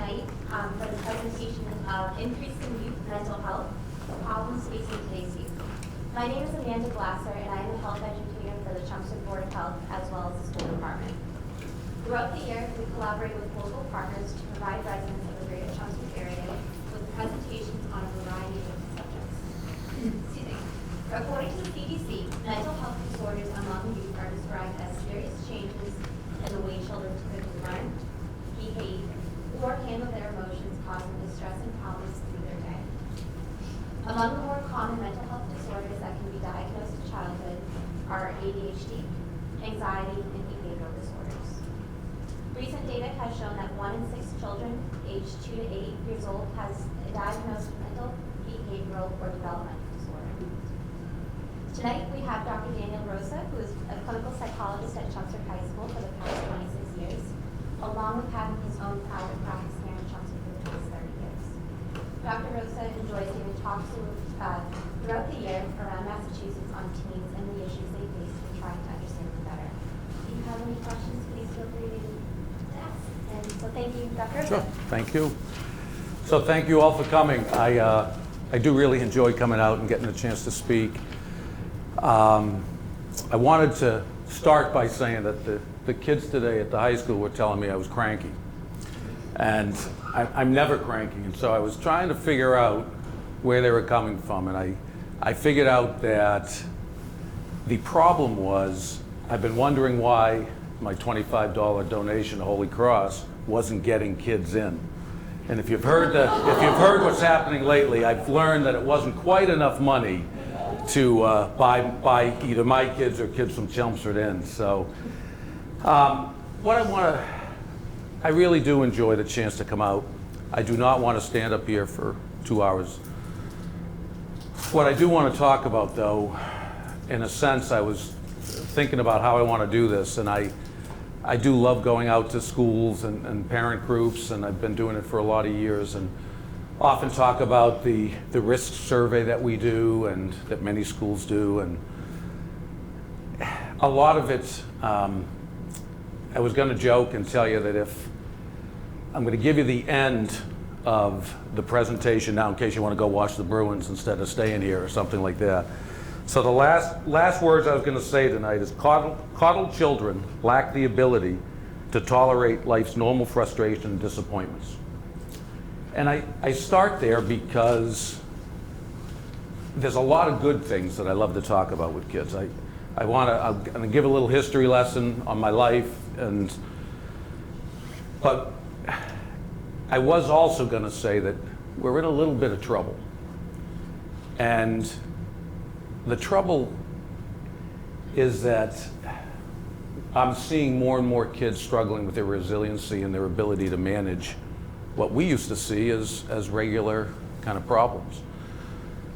tonight for the presentation of Increasing Youth Mental Health, Problems Facing Today's Youth. My name is Amanda Glasser, and I am a health educator for the Chelmsford Board of Health as well as the school department. Throughout the year, we collaborate with local partners to provide residents of the greater Chelmsford area with presentations on a variety of subjects. Excuse me. According to the CDC, mental health disorders among youth are described as serious changes in the way children typically learn, behave, or handle their emotions, causing distress and problems through their day. Among the more common mental health disorders that can be diagnosed in childhood are ADHD, anxiety, and behavioral disorders. Recent data has shown that 1 in 6 children aged 2 to 8 years old has a diagnosed mental, behavioral, or developmental disorder. Tonight we have Dr. Daniel Rosa, who is a clinical psychologist at Chelmsford High School for the past 26 years, along with having his own private practice here in Chelmsford for the past 30 years. Dr. Rosa enjoys giving talks throughout the year around Massachusetts on teens and the issues they face and trying to understand them better. If you have any questions, please feel free to ask. And so thank you, Dr. Rosa. Sure, thank you. So thank you all for coming. I do really enjoy coming out and getting a chance to speak. I wanted to start by saying that the kids today at the high school were telling me I was cranky. And I'm never cranky, and so I was trying to figure out where they were coming from, and I figured out that the problem was I've been wondering why my $25 donation to Holy Cross wasn't getting kids in. And if you've heard what's happening lately, I've learned that it wasn't quite enough money to buy either my kids or kids from Chelmsford in. So I really do enjoy the chance to come out. I do not want to stand up here for 2 hours. What I do want to talk about, though, in a sense, I was thinking about how I want to do this, and I do love going out to schools and parent groups, and I've been doing it for a lot of years, and often talk about the risk survey that we do and that many schools do, and a lot of it, I was going to joke and tell you that if I'm going to give you the end of the presentation now in case you want to go watch the Bruins instead of staying here or something like that. So the last words I was going to say tonight is coddled children lack the ability to tolerate life's normal frustration and disappointments. And I start there because there's a lot of good things that I love to talk about with kids. I'm going to give a little history lesson on my life, but I was also going to say that we're in a little bit of trouble. And the trouble is that I'm seeing more and more kids struggling with their resiliency and their ability to manage what we used to see as regular kind of problems.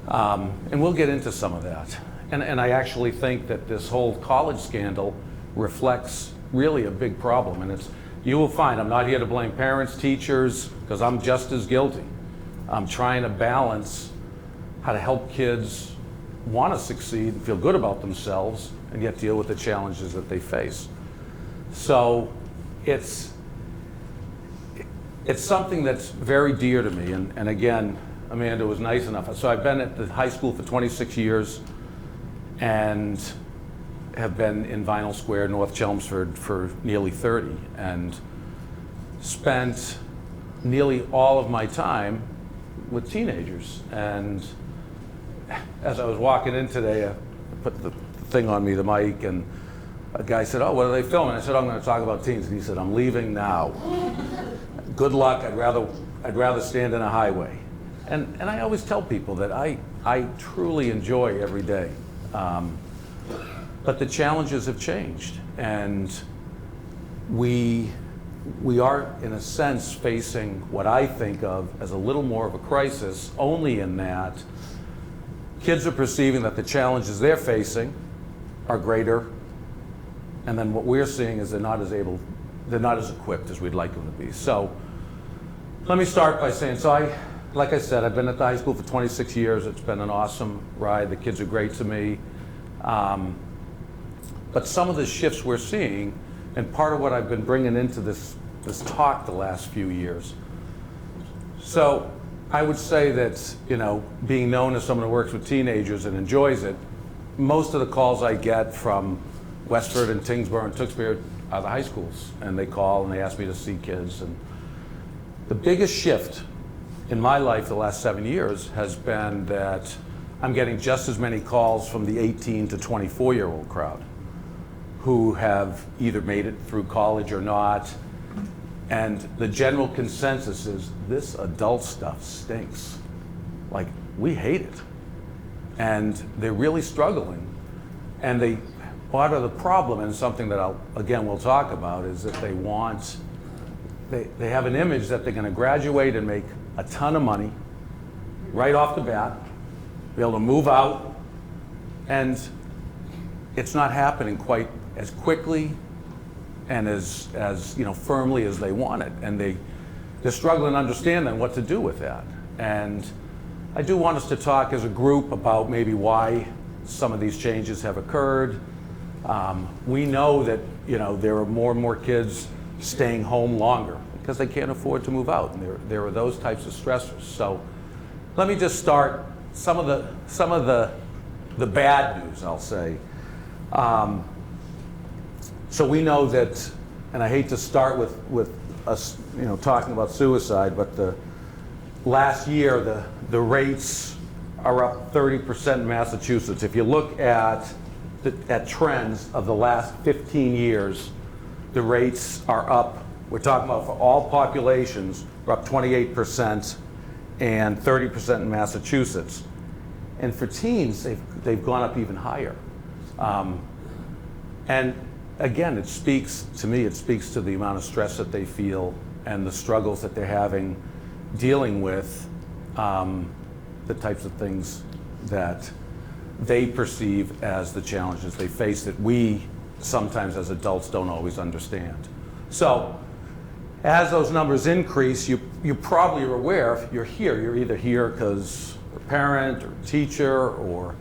And we'll get into some of that. And I actually think that this whole college scandal reflects really a big problem. And you will find, I'm not here to blame parents, teachers, because I'm just as guilty. I'm trying to balance how to help kids want to succeed and feel good about themselves and yet deal with the challenges that they face. So it's something that's very dear to me. And again, Amanda was nice enough. So I've been at the high school for 26 years and have been in Vinyl Square, North Chelmsford for nearly 30 and spent nearly all of my time with teenagers. And as I was walking in today, I put the thing on me, the mic, and a guy said, "Oh, what are they filming?" I said, "I'm going to talk about teens." And he said, "I'm leaving now. Good luck. I'd rather stand in a highway." And I always tell people that I truly enjoy every day. But the challenges have changed, and we are, in a sense, facing what I think of as a little more of a crisis, only in that kids are perceiving that the challenges they're facing are greater, and then what we're seeing is they're not as equipped as we'd like them to be. So let me start by saying, like I said, I've been at the high school for 26 years. It's been an awesome ride. The kids are great to me. But some of the shifts we're seeing, and part of what I've been bringing into this talk the last few years, So I would say that, being known as someone who works with teenagers and enjoys it, most of the calls I get from Westford and Tingsboro and Tewksbury are the high schools, and they call and they ask me to see kids. And the biggest shift in my life the last 7 years has been that I'm getting just as many calls from the 18 to 24-year-old crowd who have either made it through college or not. And the general consensus is this adult stuff stinks. Like, we hate it. And they're really struggling. And part of the problem, and something that we'll talk about, is that they have an image that they're going to graduate and make a ton of money right off the bat, be able to move out, and it's not happening quite as quickly and as firmly as they want it, and they're struggling to understand then what to do with that. And I do want us to talk as a group about maybe why some of these changes have occurred. We know that there are more and more kids staying home longer because they can't afford to move out, and there are those types of stressors. So let me just start some of the bad news, I'll say. So we know that, and I hate to start with us talking about suicide, but the last year the rates are up 30% in Massachusetts. If you look at trends of the last 15 years, the rates are up. We're talking about for all populations, we're up 28% and 30% in Massachusetts. And for teens, they've gone up even higher. And again, it speaks to the amount of stress that they feel and the struggles that they're having dealing with the types of things that they perceive as the challenges they face that we sometimes as adults don't always understand. So as those numbers increase, you probably are aware, if you're here, you're either here because you're a parent or a teacher, or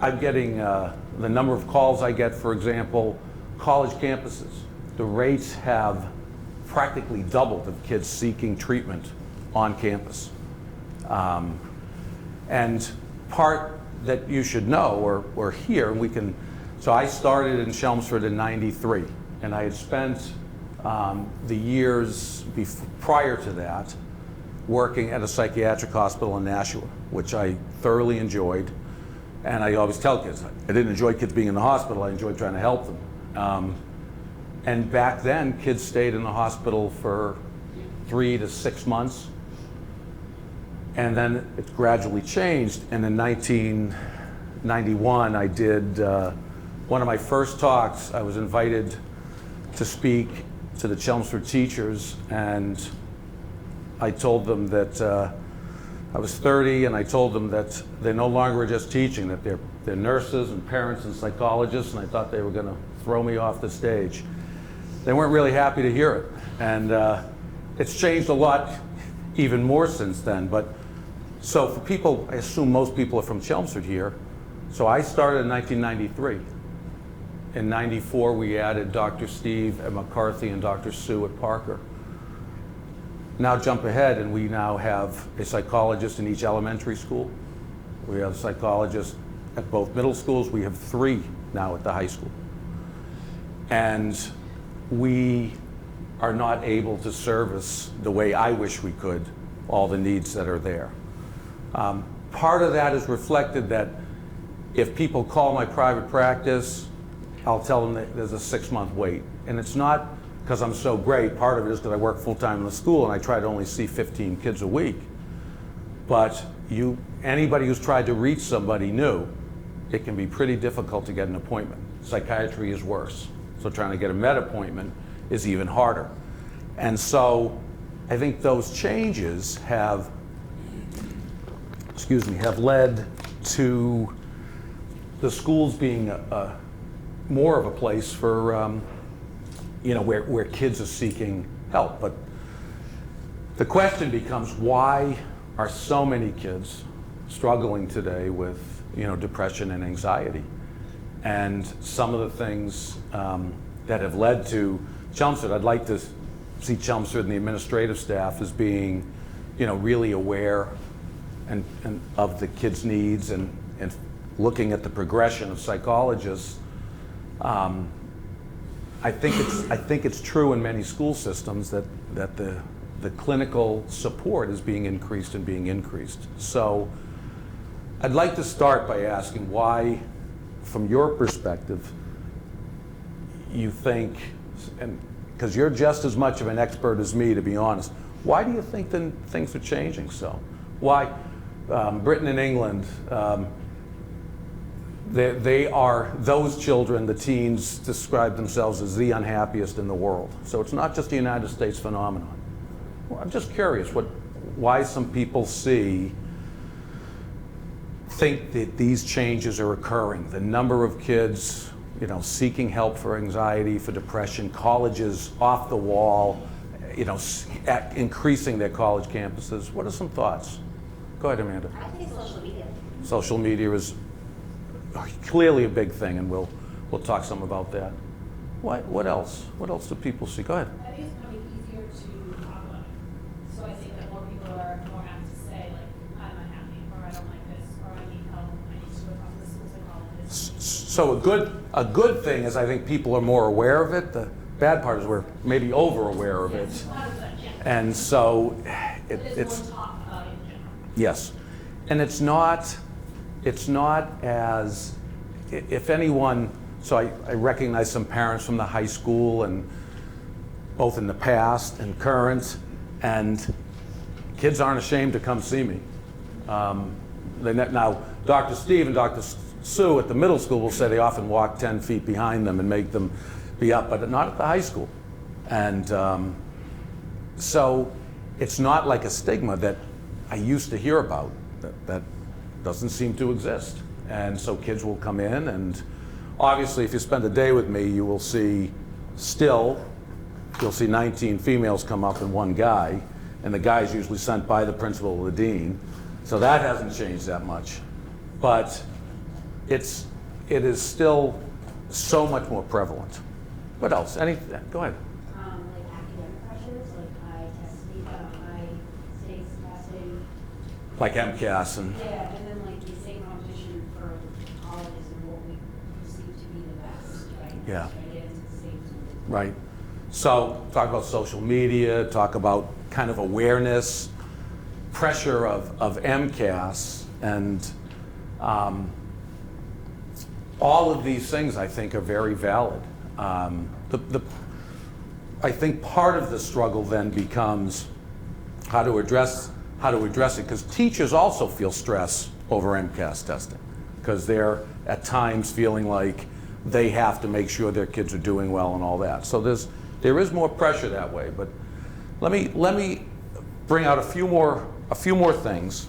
I'm getting the number of calls I get, for example, college campuses. The rates have practically doubled of kids seeking treatment on campus. And part that you should know, or hear, so I started in Chelmsford in '93, and I had spent the years prior to that working at a psychiatric hospital in Nashua, which I thoroughly enjoyed. And I always tell kids, I didn't enjoy kids being in the hospital, I enjoyed trying to help them. And back then, kids stayed in the hospital for 3 to 6 months. And then it gradually changed. And in 1991, I did one of my first talks. I was invited to speak to the Chelmsford teachers, and I told them that I was 30, and I told them that they no longer are just teaching, that they're nurses and parents and psychologists, and I thought they were going to throw me off the stage. They weren't really happy to hear it, and it's changed a lot even more since then. But so for people, I assume most people are from Chelmsford here, so I started in 1993. In '94, we added Dr. Steve at McCarthy and Dr. Sue at Parker. Now jump ahead, and we now have a psychologist in each elementary school. We have psychologists at both middle schools. We have 3 now at the high school. And we are not able to service the way I wish we could all the needs that are there. Part of that is reflected that if people call my private practice, I'll tell them that there's a 6-month wait. And it's not because I'm so great. Part of it is because I work full-time in the school and I try to only see 15 kids a week. But anybody who's tried to reach somebody new, it can be pretty difficult to get an appointment. Psychiatry is worse. So trying to get a med appointment is even harder. And so I think those changes have led to the schools being more of a place for where kids are seeking help. But the question becomes, why are so many kids struggling today with depression and anxiety? And some of the things that have led to Chelmsford, I'd like to see Chelmsford and the administrative staff as being, really aware and of the kids' needs and looking at the progression of psychologists. I think it's true in many school systems that the clinical support is being increased. So I'd like to start by asking why, from your perspective, you think, and because you're just as much of an expert as me, to be honest, why do you think that things are changing so? Why? Britain and England, they are, those children, the teens, describe themselves as the unhappiest in the world. So it's not just a United States phenomenon. Well, I'm just curious why some people think that these changes are occurring. The number of kids, seeking help for anxiety, for depression, colleges off the wall, increasing their college campuses. What are some thoughts? Go ahead, Amanda. I think social media. Social media is clearly a big thing, and we'll talk some about that. What else? What else do people see? Go ahead. I think it's becoming easier to talk about it. So I think that more people are more apt to say, like, I'm unhappy, or I don't like this, or I need help, I need to go talk to the school psychologist. So a good thing is I think people are more aware of it. The bad part is we're maybe over aware of it. 100%, yeah. And so There's more talk about it in general. yes. And it's not as, if anyone, so I recognize some parents from the high school, and both in the past and current, and kids aren't ashamed to come see me. Now, Dr. Steve and Dr. Sue at the middle school will say they often walk 10 feet behind them and make them be up, but not at the high school. And so it's not like a stigma that I used to hear about that doesn't seem to exist. And so kids will come in, and obviously if you spend a day with me, you'll see 19 females come up and one guy, and the guy is usually sent by the principal or the dean. So that hasn't changed that much. But it is still so much more prevalent. What else? Go ahead. Like academic pressures, like high stakes testing. Like MCAS and. Yeah, and then like the same competition for colleges and what we perceive to be the best, right? Yeah. Try to get into the same school. Right. So talk about social media, talk about kind of awareness, pressure of MCAS, and all of these things I think are very valid. I think part of the struggle then becomes how to address it, because teachers also feel stress over MCAS testing, because they're at times feeling like they have to make sure their kids are doing well and all that. So there is more pressure that way. But let me bring out a few more things.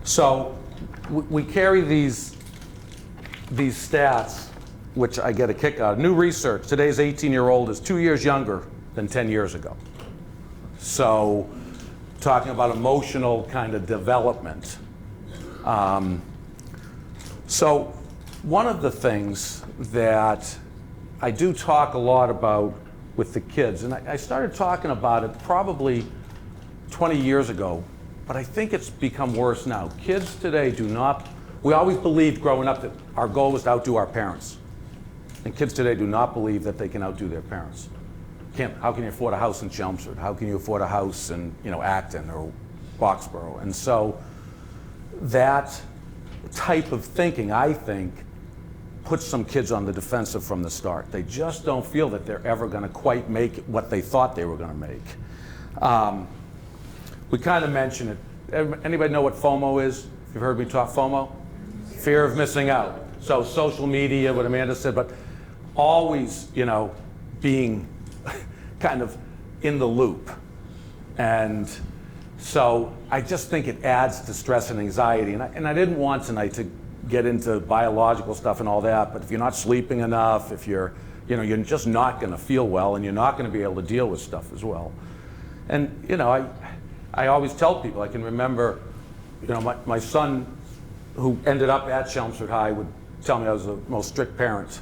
So we carry these stats, which I get a kick out of. New research, today's 18-year-old is 2 years younger than 10 years ago. So talking about emotional kind of development. So one of the things that I do talk a lot about with the kids, and I started talking about it probably 20 years ago, but I think it's become worse now. Kids today we always believed growing up that our goal was to outdo our parents. And kids today do not believe that they can outdo their parents. How can you afford a house in Chelmsford? How can you afford a house in Acton or Boxborough? And so that type of thinking, I think, puts some kids on the defensive from the start. They just don't feel that they're ever going to quite make what they thought they were going to make. We kind of mentioned it. Anybody know what FOMO is? If you've heard me talk FOMO? Fear of missing out. So social media, what Amanda said, but always, being kind of in the loop. And so I just think it adds to stress and anxiety. And I didn't want tonight to get into biological stuff and all that, but if you're not sleeping enough, if you're just not going to feel well, and you're not going to be able to deal with stuff as well. And, I always tell people, I can remember, my son, who ended up at Chelmsford High, would tell me I was the most strict parent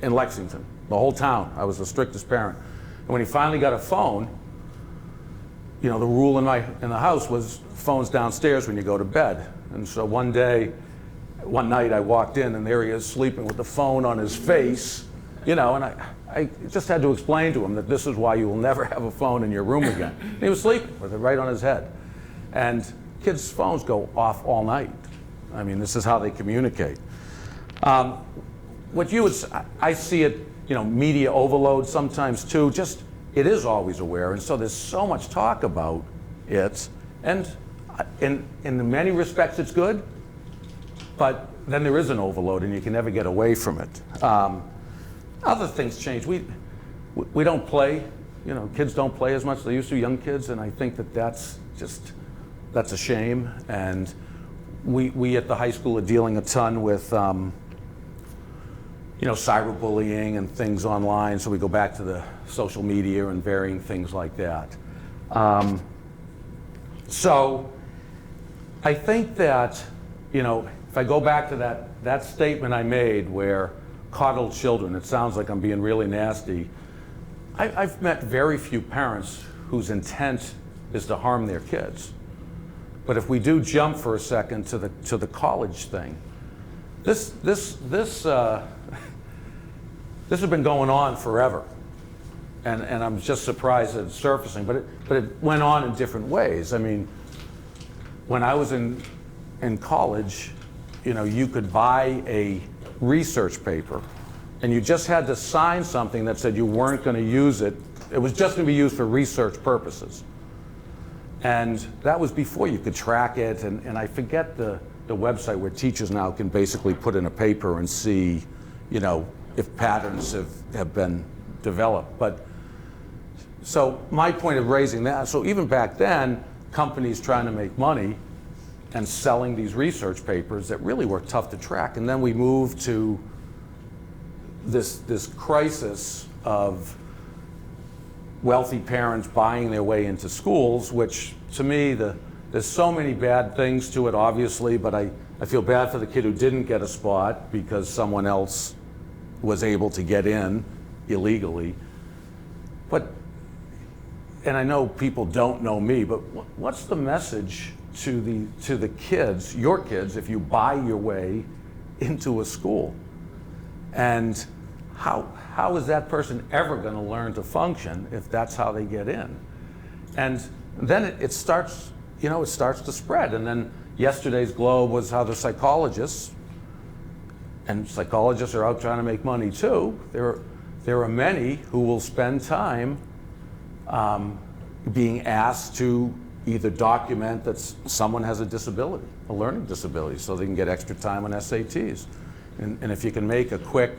in Lexington. The whole town, I was the strictest parent. And when he finally got a phone, you know, the rule in the house was phones downstairs when you go to bed. And so one night I walked in and there he is sleeping with the phone on his face, you know, and I just had to explain to him that this is why you will never have a phone in your room again. And he was sleeping with it right on his head. And kids' phones go off all night. I mean, this is how they communicate. What you would, I see it, you know, media overload sometimes too. Just, it is always aware, and so there's so much talk about it. And in many respects, it's good. But then there is an overload, and you can never get away from it. Other things change. We don't play. You know, kids don't play as much as they used to, young kids, and I think that's a shame. And we at the high school are dealing a ton with, you know, cyberbullying and things online. So we go back to the social media and varying things like that. So I think that, you know, if I go back to that statement I made where coddled children, it sounds like I'm being really nasty. I've met very few parents whose intent is to harm their kids. But if we do jump for a second to the college thing, this has been going on forever, and I'm just surprised that it's surfacing. But it went on in different ways. I mean, when I was in college, you know, you could buy a research paper, and you just had to sign something that said you weren't going to use it. It was just going to be used for research purposes. And that was before you could track it. And I forget the website where teachers now can basically put in a paper and see, you know, if patterns have been developed. But so my point of raising that, so even back then, companies trying to make money and selling these research papers that really were tough to track. And then we moved to this crisis of wealthy parents buying their way into schools, which to me, there's so many bad things to it, obviously, but I feel bad for the kid who didn't get a spot because someone else was able to get in illegally. But, and I know people don't know me, but what's the message to the kids, your kids, if you buy your way into a school? And how is that person ever going to learn to function if that's how they get in? And then it starts, you know, it starts to spread. And then yesterday's Globe was how the psychologists, and psychologists are out trying to make money too. There are many who will spend time being asked to either document that someone has a disability, a learning disability, so they can get extra time on SATs. And if you can make a quick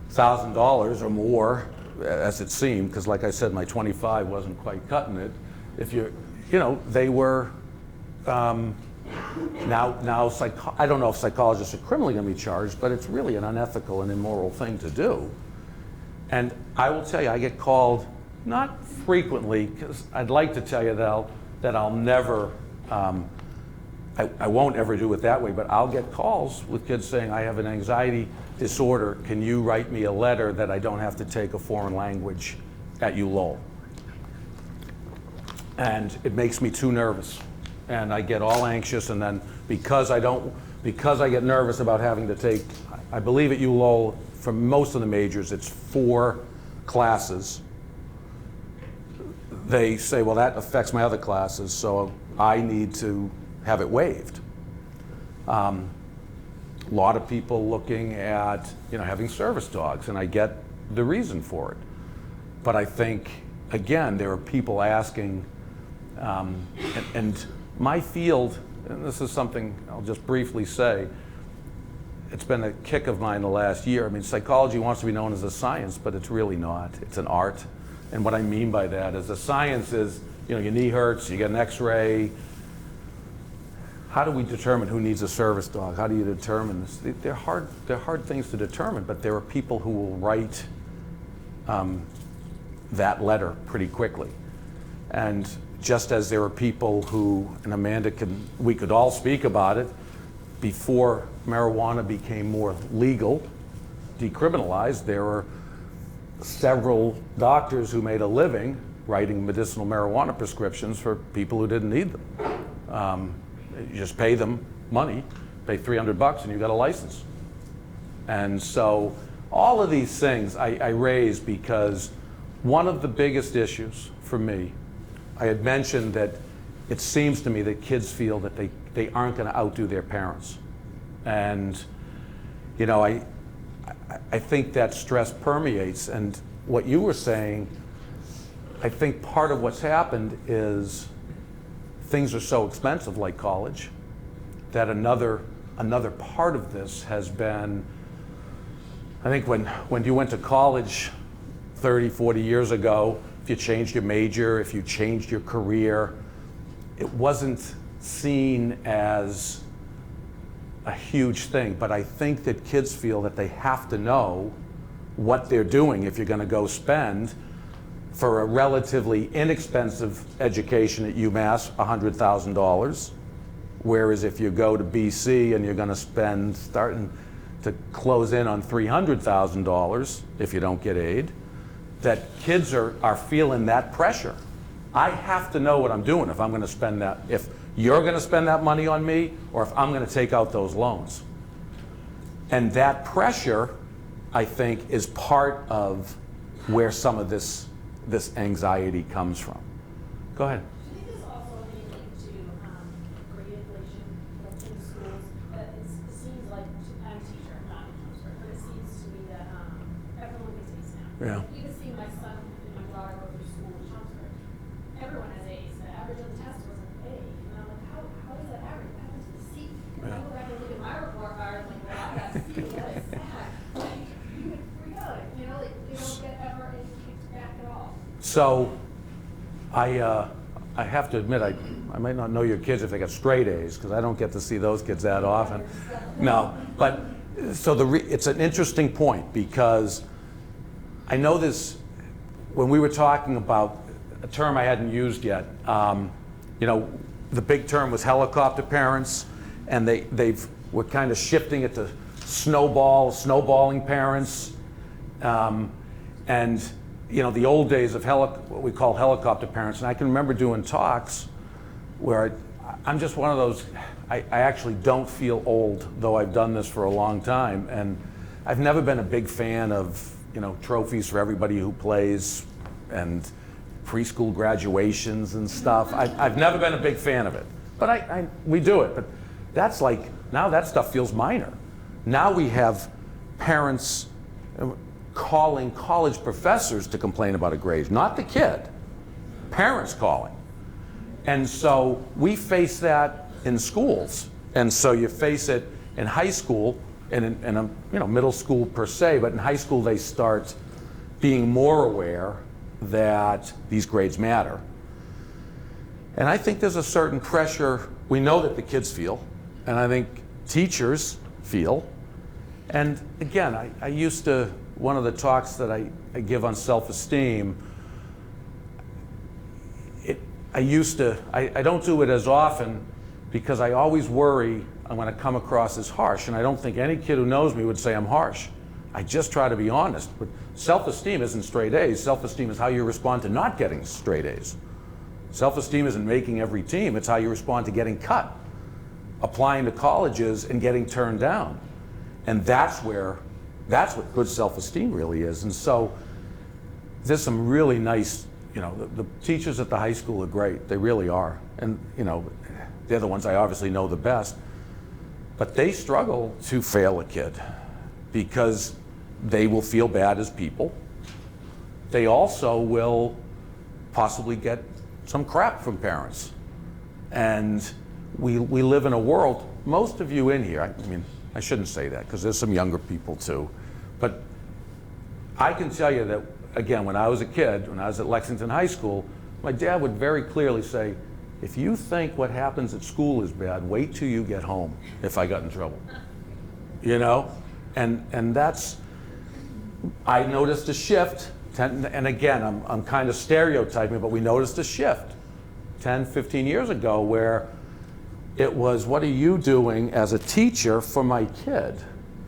$1,000 or more, as it seemed, because like I said, my 25 wasn't quite cutting it. If you know, they were now I don't know if psychologists are criminally going to be charged, but it's really an unethical and immoral thing to do. And I will tell you, I get called not frequently, because I'd like to tell you that I'll never, I won't ever do it that way, but I'll get calls with kids saying, I have an anxiety disorder, can you write me a letter that I don't have to take a foreign language at ULowell? And it makes me too nervous. And I get all anxious, and then because I get nervous about having to take, I believe at ULowell, for most of the majors, it's 4 classes. They say, well, that affects my other classes, so I need to have it waived. A lot of people looking at, you know, having service dogs, and I get the reason for it. But I think, again, there are people asking, and my field, and this is something I'll just briefly say, it's been a kick of mine the last year. I mean, psychology wants to be known as a science, but it's really not. It's an art. And what I mean by that is the science is, you know, your knee hurts, you get an x-ray. How do we determine who needs a service dog? How do you determine this? They're hard things to determine, but there are people who will write that letter pretty quickly. And just as there are people who, and Amanda we could all speak about it, before marijuana became more legal, decriminalized, there were several doctors who made a living writing medicinal marijuana prescriptions for people who didn't need them. You just pay them money, pay $300 and you got a license. And so all of these things I raise because one of the biggest issues for me, I had mentioned that it seems to me that kids feel that they aren't going to outdo their parents. And, you know, I think that stress permeates. And what you were saying, I think part of what's happened is things are so expensive, like college, that another part of this has been, I think when you went to college 30, 40 years ago, if you changed your major, if you changed your career, it wasn't seen as a huge thing. But I think that kids feel that they have to know what they're doing if you're going to go spend for a relatively inexpensive education at UMass, $100,000. Whereas if you go to BC and you're going to spend, starting to close in on $300,000 if you don't get aid, that kids are feeling that pressure. I have to know what I'm doing if I'm going to spend that, if you're going to spend that money on me, or if I'm going to take out those loans. And that pressure, I think, is part of where some of this anxiety comes from. Go ahead. Do you think there's also any link to grade inflation like in schools? That it seems like, I'm a teacher, not a counselor, but it seems to me that everyone gets A's now. Yeah. Even seeing my son and my daughter go through school in Chelmsford, everyone has A's. The average of the test was an A. And I'm like, how does that average? What happens to the C? And I go back and look at my report card, I'm like, well, I got a C. That is sad. Like, you would freak out. You know, like, they don't get ever any kicked back at all. So I have to admit, I might not know your kids if they got straight A's, because I don't get to see those kids that often. No, but so it's an interesting point, because I know this, when we were talking about a term I hadn't used yet, you know, the big term was helicopter parents, and we're kind of shifting it to snowballing parents, and you know, the old days of what we call helicopter parents. And I can remember doing talks where I'm just one of those, I actually don't feel old, though I've done this for a long time. And I've never been a big fan of, you know, trophies for everybody who plays and preschool graduations and stuff. I've never been a big fan of it. But we do it. But that's like, now that stuff feels minor. Now we have parents calling college professors to complain about a grade, not the kid, parents calling. And so we face that in schools. And so you face it in high school, and in you know, middle school per se, but in high school they start being more aware that these grades matter. And I think there's a certain pressure we know that the kids feel, and I think teachers feel. And again, I used to, one of the talks that I give on self-esteem, I don't do it as often because I always worry I'm going to come across as harsh, and I don't think any kid who knows me would say I'm harsh. I just try to be honest. But self-esteem isn't straight A's. Self-esteem is how you respond to not getting straight A's. Self-esteem isn't making every team. It's how you respond to getting cut, applying to colleges and getting turned down. And that's what good self-esteem really is. And so there's some really nice, you know, the teachers at the high school are great. They really are. And, you know, they're the ones I obviously know the best. But they struggle to fail a kid because they will feel bad as people. They also will possibly get some crap from parents. And we live in a world, most of you in here, I mean, I shouldn't say that because there's some younger people too, but I can tell you that, again, when I was a kid, when I was at Lexington High School, my dad would very clearly say, if you think what happens at school is bad, wait till you get home if I got in trouble. You know? And that's, I noticed a shift, and again, I'm kind of stereotyping, but we noticed a shift 10, 15 years ago where it was, what are you doing as a teacher for my kid?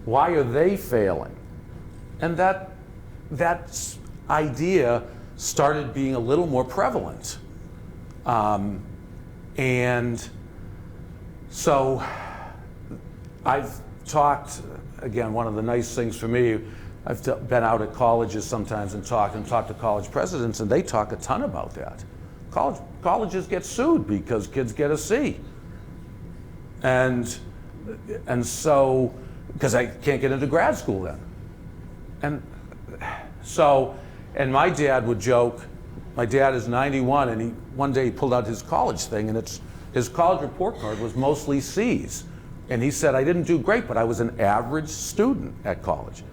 Why are they failing? And that that idea started being a little more prevalent. And so I've talked, again, one of the nice things for me, I've been out at colleges sometimes and talked to college presidents, and they talk a ton about that. Colleges get sued because kids get a C. And so, because I can't get into grad school then. And so, and my dad would joke, my dad is 91, and one day he pulled out his college thing, and his college report card was mostly C's. And he said, I didn't do great, but I was an average student at college.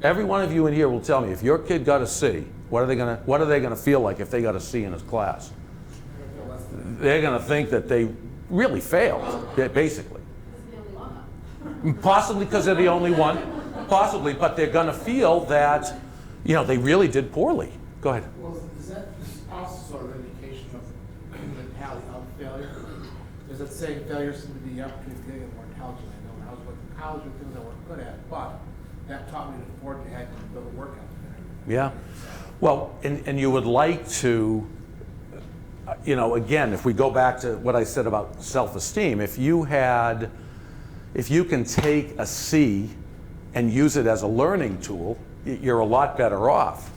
Every one of you in here will tell me, if your kid got a C, what are they gonna feel like if they got a C in his class? They're gonna think that they really failed, basically. Possibly because they're the only one, possibly, but they're gonna feel that, you know, they really did poorly. Go ahead. Well, is that also sort of an indication of the mentality of failure? Is it saying failure seems to be the opportunity to get more intelligent? I know when I was going to college with things I wasn't good at, but that taught me to afford to have to build a workout. Yeah. Well, and you would like to, you know, again, if we go back to what I said about self-esteem, if you can take a C and use it as a learning tool, you're a lot better off.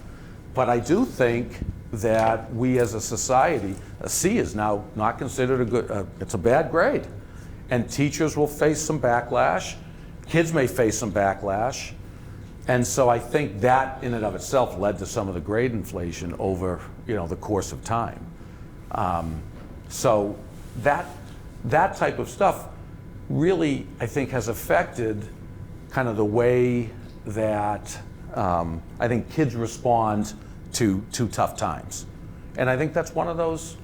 But I do think that we as a society, a C is now not considered a good, it's a bad grade. And teachers will face some backlash, kids may face some backlash. And so I think that in and of itself led to some of the grade inflation over, you know, the course of time. So that type of stuff really, I think, has affected kind of the way that I think kids respond to tough times. And I think that's one of those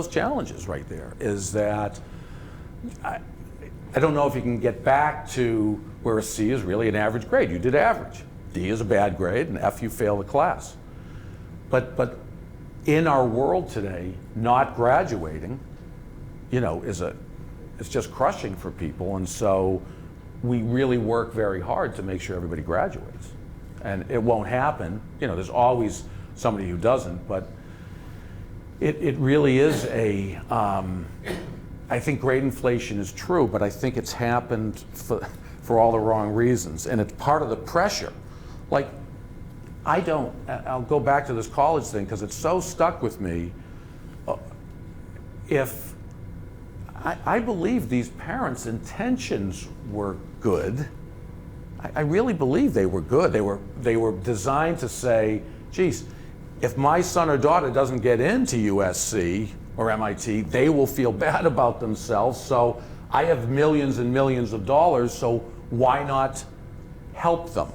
challenges right there, is that I don't know if you can get back to where a C is really an average grade. You did average. D is a bad grade, and F, you fail the class. But in our world today, not graduating, you know, it's just crushing for people. And so we really work very hard to make sure everybody graduates. And it won't happen. You know, there's always somebody who doesn't, but it really is a, I think grade inflation is true, but I think it's happened for all the wrong reasons. And it's part of the pressure. Like, I'll go back to this college thing because it's so stuck with me. If I believe these parents' intentions were good, I really believe they were good. They were designed to say, geez, if my son or daughter doesn't get into USC or MIT, they will feel bad about themselves. So I have millions and millions of dollars, so why not help them?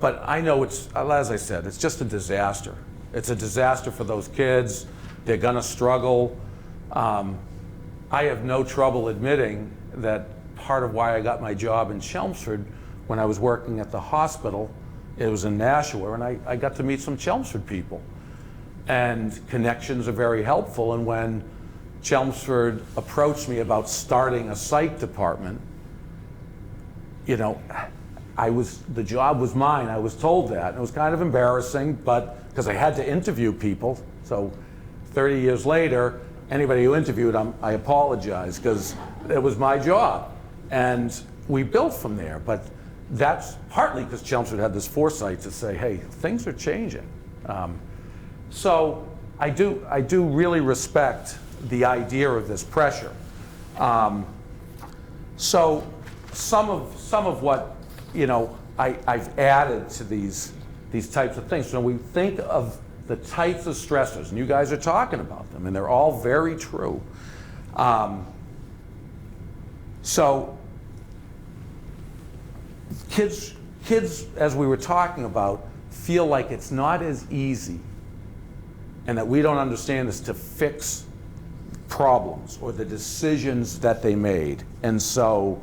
But I know it's, as I said, it's just a disaster. It's a disaster for those kids. They're gonna struggle. I have no trouble admitting that part of why I got my job in Chelmsford, when I was working at the hospital, it was in Nashua, and I got to meet some Chelmsford people. And connections are very helpful, and when Chelmsford approached me about starting a psych department, you know, the job was mine. I was told that. And it was kind of embarrassing, but because I had to interview people. So 30 years later, anybody who interviewed them, I apologize, because it was my job. And we built from there. But that's partly because Chelmsford had this foresight to say, hey, things are changing. So I do really respect the idea of this pressure. So some of what, you know, I've added to these types of things. So we think of the types of stressors, and you guys are talking about them, and they're all very true. So kids, as we were talking about, feel like it's not as easy, and that we don't understand this, to fix problems or the decisions that they made. And so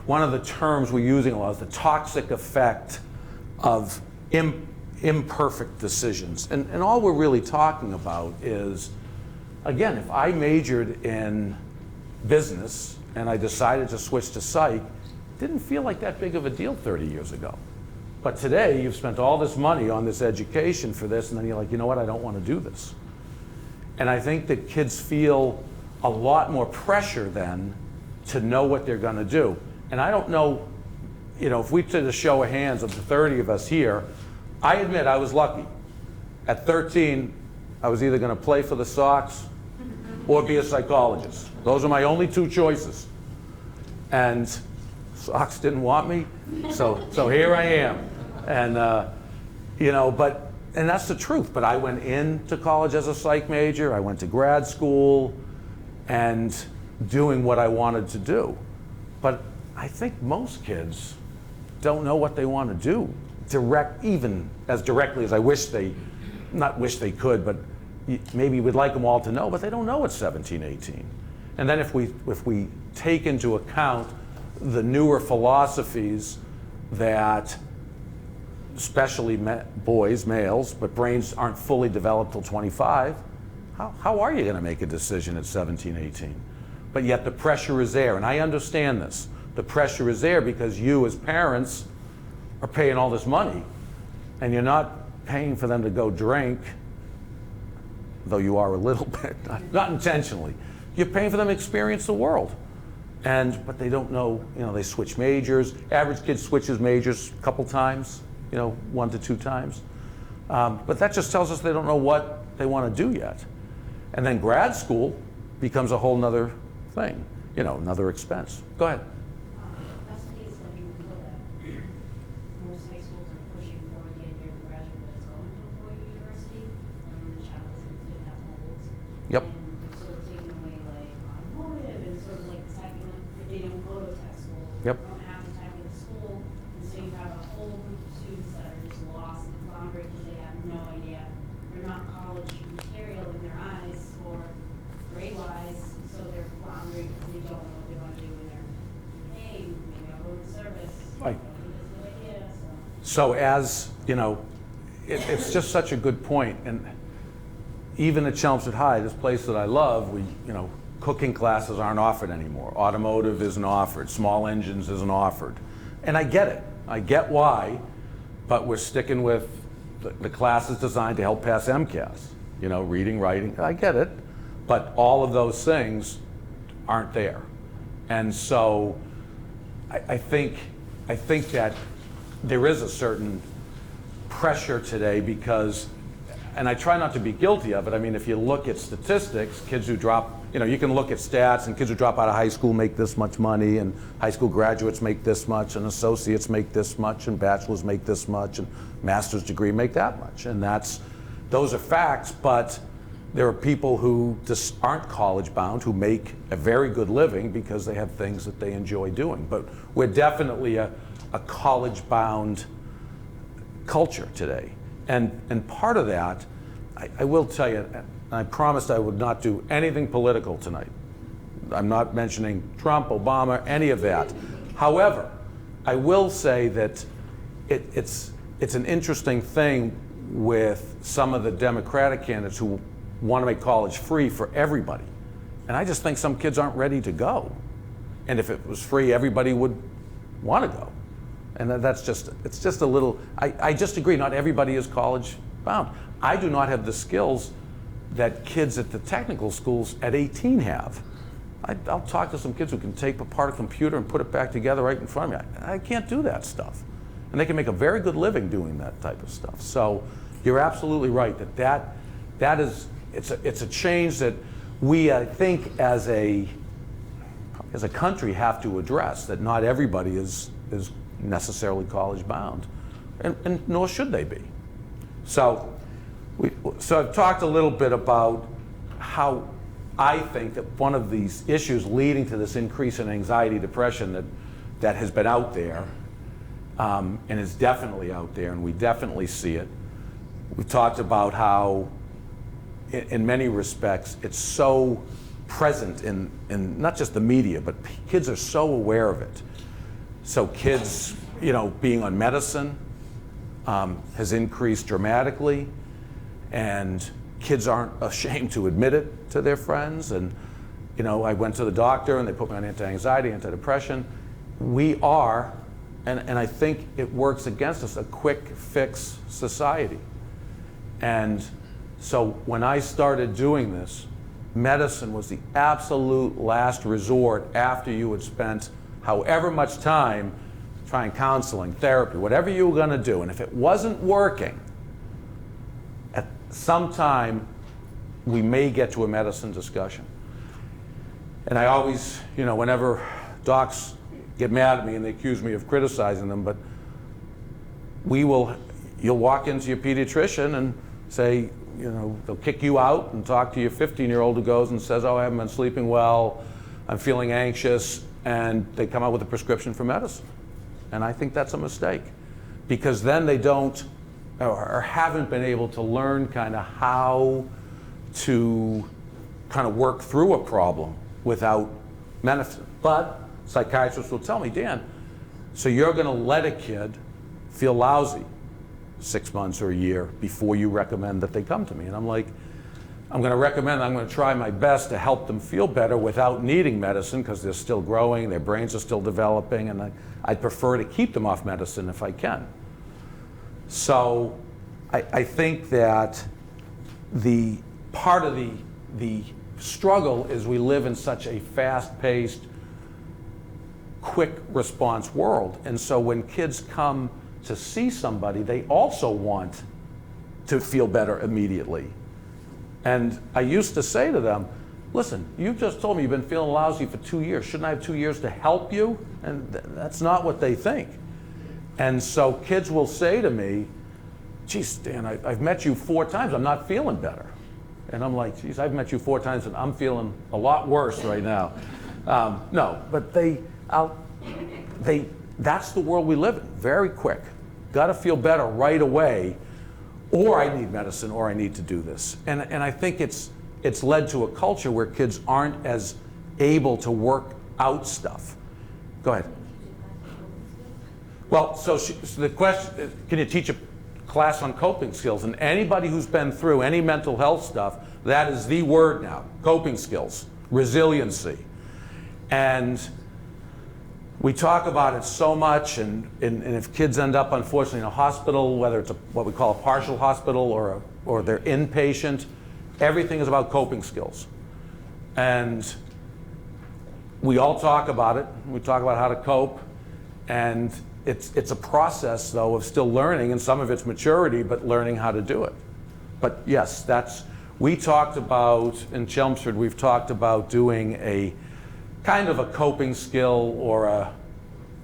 one of the terms we're using a lot is the toxic effect of imperfect decisions. And all we're really talking about is, again, if I majored in business and I decided to switch to psych, it didn't feel like that big of a deal 30 years ago. But today, you've spent all this money on this education for this, and then you're like, you know what, I don't want to do this. And I think that kids feel a lot more pressure then to know what they're going to do. And I don't know, you know, if we did a show of hands of the 30 of us here, I admit I was lucky. At 13, I was either going to play for the Sox or be a psychologist. Those are my only two choices. And Sox didn't want me, so here I am. And, you know, and that's the truth. But I went into college as a psych major. I went to grad school and doing what I wanted to do. But I think most kids don't know what they want to do, even as directly as I wish they, not wish they could, but maybe we'd like them all to know, but they don't know at 17, 18. And then if we take into account the newer philosophies that especially boys, males, but brains aren't fully developed till 25, how are you going to make a decision at 17, 18? But yet the pressure is there, and I understand this. The pressure is there because you as parents are paying all this money, and you're not paying for them to go drink, though you are a little bit, not intentionally. You're paying for them to experience the world. But they don't know, you know, they switch majors. Average kid switches majors a couple times, you know, 1 to 2 times. But that just tells us they don't know what they want to do yet. And then grad school becomes a whole nother thing, you know, another expense. Go ahead. That's the case that you know that most high schools are pushing for the idea of graduate that's going to a four-year university, and the child doesn't have molds. Yep. And they're sort of taking away like automotive and sort of like deciding if they don't go to tech school, Yep. don't have the time in school, and so you have a whole group of students that are just lost and floundering because they have no idea. They're not college material in their eyes or grade-wise, so they're floundering because they don't know what they want to do when they're, hey, maybe I'll go to service. Right. Maybe this is a good idea, So as, you know, it's just such a good point. And even at Chelmsford High, this place that I love, you know, cooking classes aren't offered anymore. Automotive isn't offered. Small engines isn't offered. And I get it. I get why, but we're sticking with the classes designed to help pass MCAS. You know, reading, writing, I get it. But all of those things aren't there. And so I think that there is a certain pressure today because, and I try not to be guilty of it. I mean, if you look at statistics, kids who drop, you know, you can look at stats and kids who drop out of high school make this much money, and high school graduates make this much, and associates make this much, and bachelors make this much, and master's degree make that much. And those are facts, but there are people who just aren't college bound who make a very good living because they have things that they enjoy doing. But we're definitely a college bound culture today. And part of that, I will tell you, and I promised I would not do anything political tonight. I'm not mentioning Trump, Obama, any of that. However, I will say that it's an interesting thing with some of the Democratic candidates who want to make college free for everybody. And I just think some kids aren't ready to go. And if it was free, everybody would want to go. And it's just a little, I just agree, not everybody is college bound. I do not have the skills that kids at the technical schools at 18 have. I'll talk to some kids who can take apart a computer and put it back together right in front of me. I can't do that stuff. And they can make a very good living doing that type of stuff. So you're absolutely right that is, it's a change that we, I think, as a country have to address, that not everybody is necessarily college bound, and nor should they be. So I've talked a little bit about how I think that one of these issues leading to this increase in anxiety, depression that has been out there, and is definitely out there, and we definitely see it. We've talked about how, in many respects, it's so present in not just the media, but kids are so aware of it. So kids, you know, being on medicine has increased dramatically, and kids aren't ashamed to admit it to their friends. And, you know, I went to the doctor and they put me on anti-anxiety, antidepressant. We are And I think it works against us, a quick fix society. And so when I started doing this, medicine was the absolute last resort after you had spent however much time trying counseling, therapy, whatever you were going to do. And if it wasn't working, at some time we may get to a medicine discussion. And I always, whenever docs get mad at me and they accuse me of criticizing them, but you'll walk into your pediatrician and say, they'll kick you out and talk to your 15-year-old who goes and says, oh, I haven't been sleeping well, I'm feeling anxious, and they come out with a prescription for medicine. And I think that's a mistake, because then they don't or haven't been able to learn kind of how to kind of work through a problem without medicine. But psychiatrists will tell me, Dan, so you're going to let a kid feel lousy 6 months or a year before you recommend that they come to me? And I'm like, I'm going to try my best to help them feel better without needing medicine, because they're still growing, their brains are still developing, and I'd prefer to keep them off medicine if I can. So I think that the part of the struggle is we live in such a fast-paced, quick response world. And so when kids come to see somebody, they also want to feel better immediately. And I used to say to them, listen, you just told me you've been feeling lousy for 2 years. Shouldn't I have 2 years to help you? And that's not what they think. And so kids will say to me, geez, Dan, I've met you 4 times. I'm not feeling better. And I'm like, geez, I've met you 4 times and I'm feeling a lot worse right now. No, but that's the world we live in, very quick. Got to feel better right away, or I need medicine, or I need to do this. And I think it's led to a culture where kids aren't as able to work out stuff. Go ahead. Well, so the question is, can you teach a class on coping skills? And anybody who's been through any mental health stuff, that is the word now, coping skills, resiliency. And we talk about it so much, and if kids end up, unfortunately, in a hospital, whether it's what we call a partial hospital or they're inpatient, everything is about coping skills. And we all talk about it. We talk about how to cope, and it's a process, though, of still learning, and some of it's maturity, but learning how to do it. But yes, we talked about, in Chelmsford, we've talked about doing a kind of a coping skill or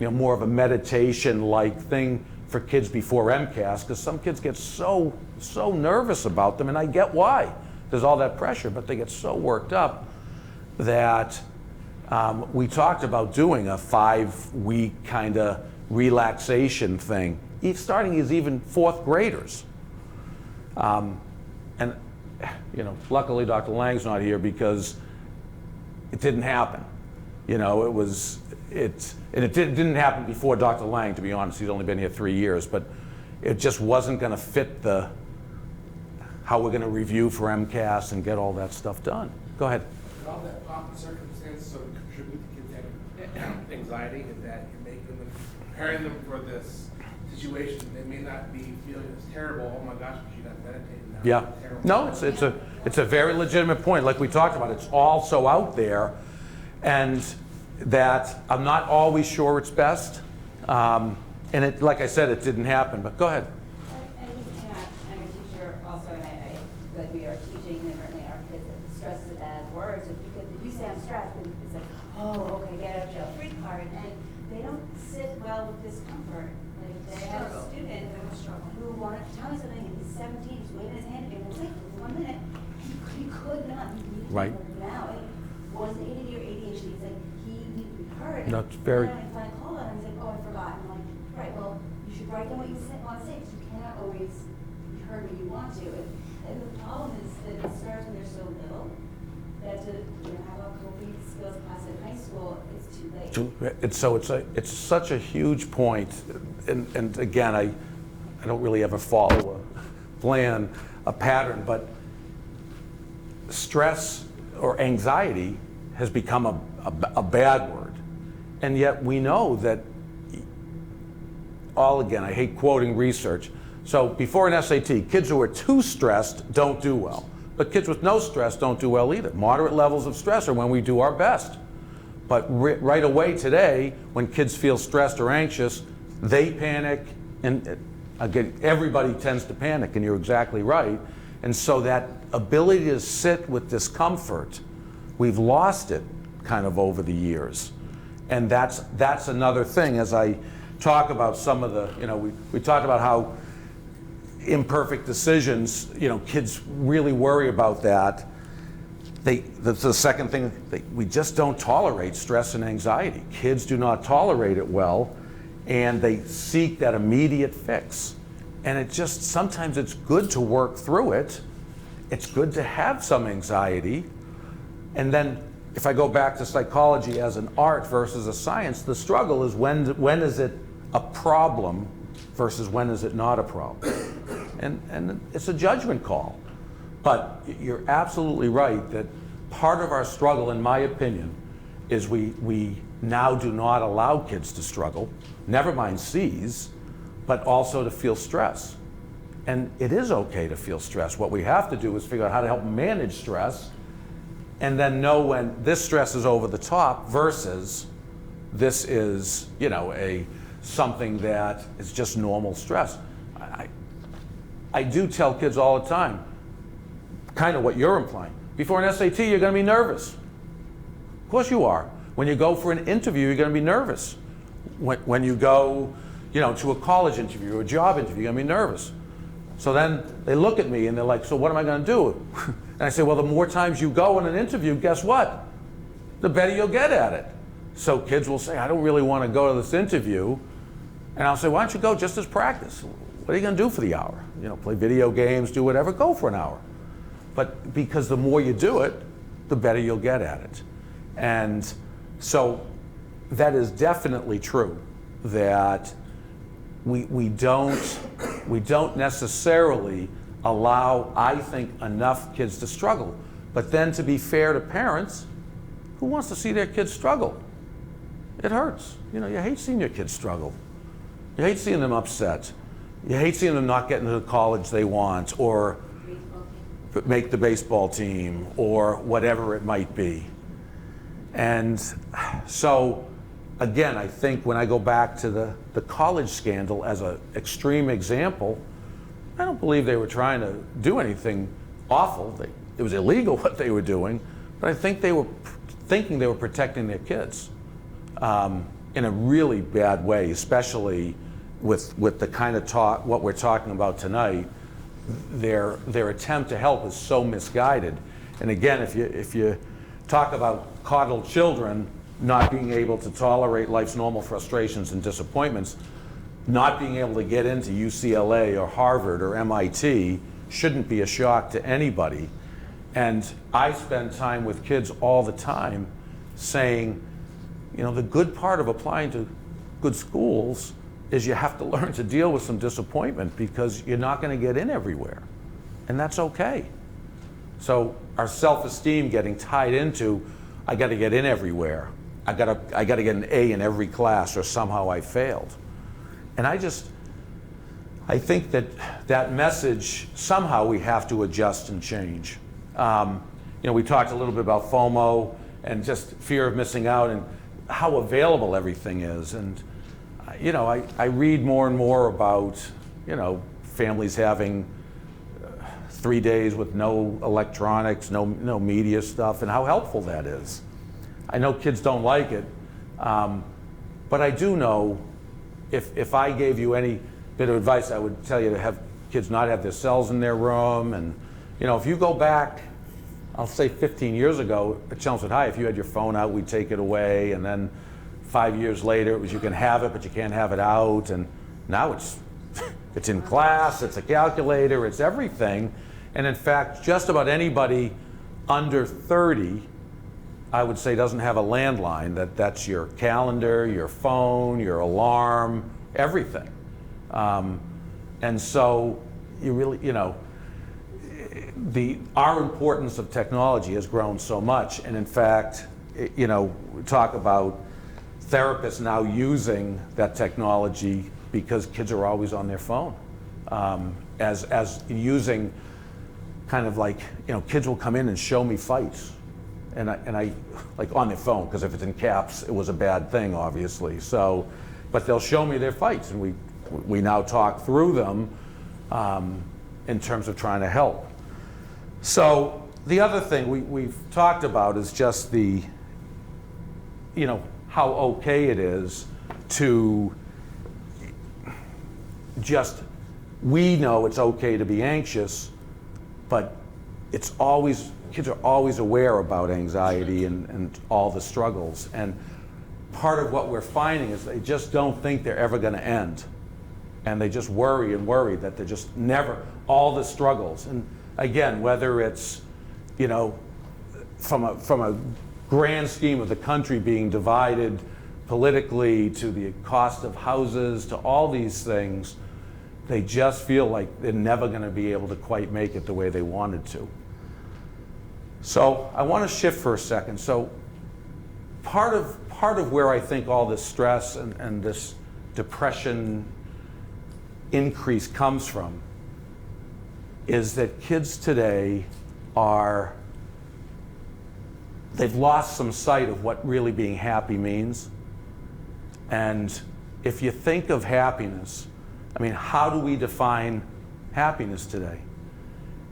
more of a meditation-like thing for kids before MCAS, because some kids get so nervous about them, and I get why. There's all that pressure, but they get so worked up that we talked about doing a 5-week kind of relaxation thing, starting as even 4th graders. And luckily Dr. Lang's not here, because it didn't happen. It didn't happen before Dr. Lang, to be honest. He's only been here 3 years, but it just wasn't going to fit how we're going to review for MCAS and get all that stuff done. Go ahead. All that pomp and circumstance sort of contribute to kids having anxiety, and that you're making them, preparing them for this situation. They may not be feeling as terrible. Oh my gosh, but you're not meditating now. Yeah. Terrible. No, it's a very legitimate point. Like we talked about, it's all so out there, and that I'm not always sure it's best. And like I said, it didn't happen. But go ahead. I'm a teacher also, and I feel like we are teaching differently our kids that stress is a bad word. So because if you say I'm stressed, then it's like, oh, okay, get out of jail free card, and they don't sit well with discomfort. Like they have a student who wanted to tell me something, and he's 17, he's waving his hand, and we're like, 1 minute, he could not. He needed Right. to work now. It wasn't ADD or ADHD. He's like, he needed to be heard. No, it's very- And I called him and he's like, oh, I forgot. And I'm like, right, well, you should write down what you want to say, because you cannot always be heard when you want to. And the problem is that it starts when they're so little, that to have a coping skills class in high school, it's too late. It's such a huge point, and again, I don't really ever follow a plan, a pattern, but stress or anxiety has become a bad word, and yet we know that again, I hate quoting research. So before an SAT, kids who are too stressed don't do well. But kids with no stress don't do well either. Moderate levels of stress are when we do our best. But right away today, when kids feel stressed or anxious, they panic, and again, everybody tends to panic, and you're exactly right. And so that ability to sit with discomfort, we've lost it kind of over the years. And that's another thing. As I talk about some of the, we talked about how imperfect decisions, kids really worry about that. That's the second thing, we just don't tolerate stress and anxiety. Kids do not tolerate it well, and they seek that immediate fix. And sometimes it's good to work through it. It's good to have some anxiety. And then if I go back to psychology as an art versus a science, the struggle is when is it a problem versus when is it not a problem? And it's a judgment call. But you're absolutely right that part of our struggle, in my opinion, is we now do not allow kids to struggle, never mind C's, but also to feel stress. And it is okay to feel stress. What we have to do is figure out how to help manage stress, and then know when this stress is over the top versus this is, something that is just normal stress. I do tell kids all the time, kind of what you're implying. Before an SAT, you're going to be nervous. Of course you are. When you go for an interview, you're going to be nervous. When you go, to a college interview or a job interview, you're going to be nervous. So then they look at me and they're like, so what am I going to do? And I say, well, the more times you go in an interview, guess what? The better you'll get at it. So kids will say, I don't really want to go to this interview. And I'll say, why don't you go just as practice? What are you going to do for the hour? Play video games, do whatever, go for an hour. But because the more you do it, the better you'll get at it. And so that is definitely true, that we don't necessarily allow, I think, enough kids to struggle. But then, to be fair to parents, who wants to see their kids struggle? It hurts. You hate seeing your kids struggle. You hate seeing them upset. You hate seeing them not get into the college they want, or make the baseball team, or whatever it might be. And so, again, I think when I go back to the college scandal as an extreme example, I don't believe they were trying to do anything awful. It was illegal what they were doing, but I think they were thinking they were protecting their kids in a really bad way, especially with the kind of talk, what we're talking about tonight. Their attempt to help is so misguided. And again, if you talk about coddled children not being able to tolerate life's normal frustrations and disappointments, not being able to get into UCLA or Harvard or MIT shouldn't be a shock to anybody. And I spend time with kids all the time saying, the good part of applying to good schools is you have to learn to deal with some disappointment, because you're not going to get in everywhere. And that's okay. So our self-esteem getting tied into, I got to get in everywhere. I got to get an A in every class, or somehow I failed. And I think that message, somehow we have to adjust and change. We talked a little bit about FOMO and just fear of missing out and how available everything is. And I read more and more about, families having 3 days with no electronics, no media stuff, and how helpful that is. I know kids don't like it, but I do know if I gave you any bit of advice, I would tell you to have kids not have their cells in their room. And if you go back, I'll say 15 years ago at Chelmsford High, if you had your phone out, we'd take it away, and then 5 years later it was you can have it, but you can't have it out. And now it's in class, it's a calculator, it's everything. And in fact, just about anybody under 30, I would say, doesn't have a landline. That's your calendar, your phone, your alarm, everything. And so you really, our importance of technology has grown so much. And in fact, we talk about therapists now using that technology because kids are always on their phone, as using kind of like, kids will come in and show me fights, and I like on their phone, because if it's in caps, it was a bad thing, obviously. So, but they'll show me their fights, and we now talk through them in terms of trying to help. So the other thing we've talked about is just the, how okay it is to just, we know it's okay to be anxious, but it's always, kids are always aware about anxiety and all the struggles. And part of what we're finding is they just don't think they're ever going to end. And they just worry and worry that they're just never, all the struggles. And again, whether it's, from a grand scheme of the country being divided politically, to the cost of houses, to all these things, they just feel like they're never going to be able to quite make it the way they wanted to. So I want to shift for a second. So part of where I think all this stress and this depression increase comes from is that kids today they've lost some sight of what really being happy means. And if you think of happiness, how do we define happiness today?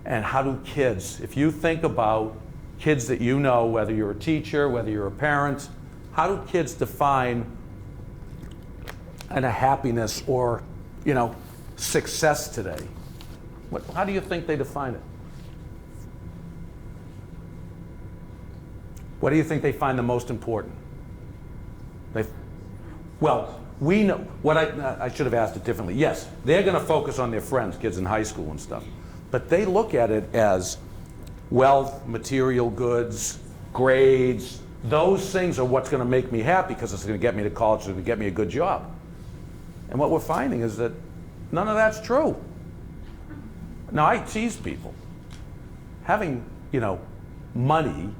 And how do kids, if you think about kids that you know, whether you're a teacher, whether you're a parent, how do kids define a happiness or, success today? How do you think they define it? What do you think they find the most important? We know, what I should have asked it differently. Yes, they're going to focus on their friends, kids in high school and stuff. But they look at it as wealth, material goods, grades. Those things are what's going to make me happy because it's going to get me to college, it's going to get me a good job. And what we're finding is that none of that's true. Now, I tease people. Having, money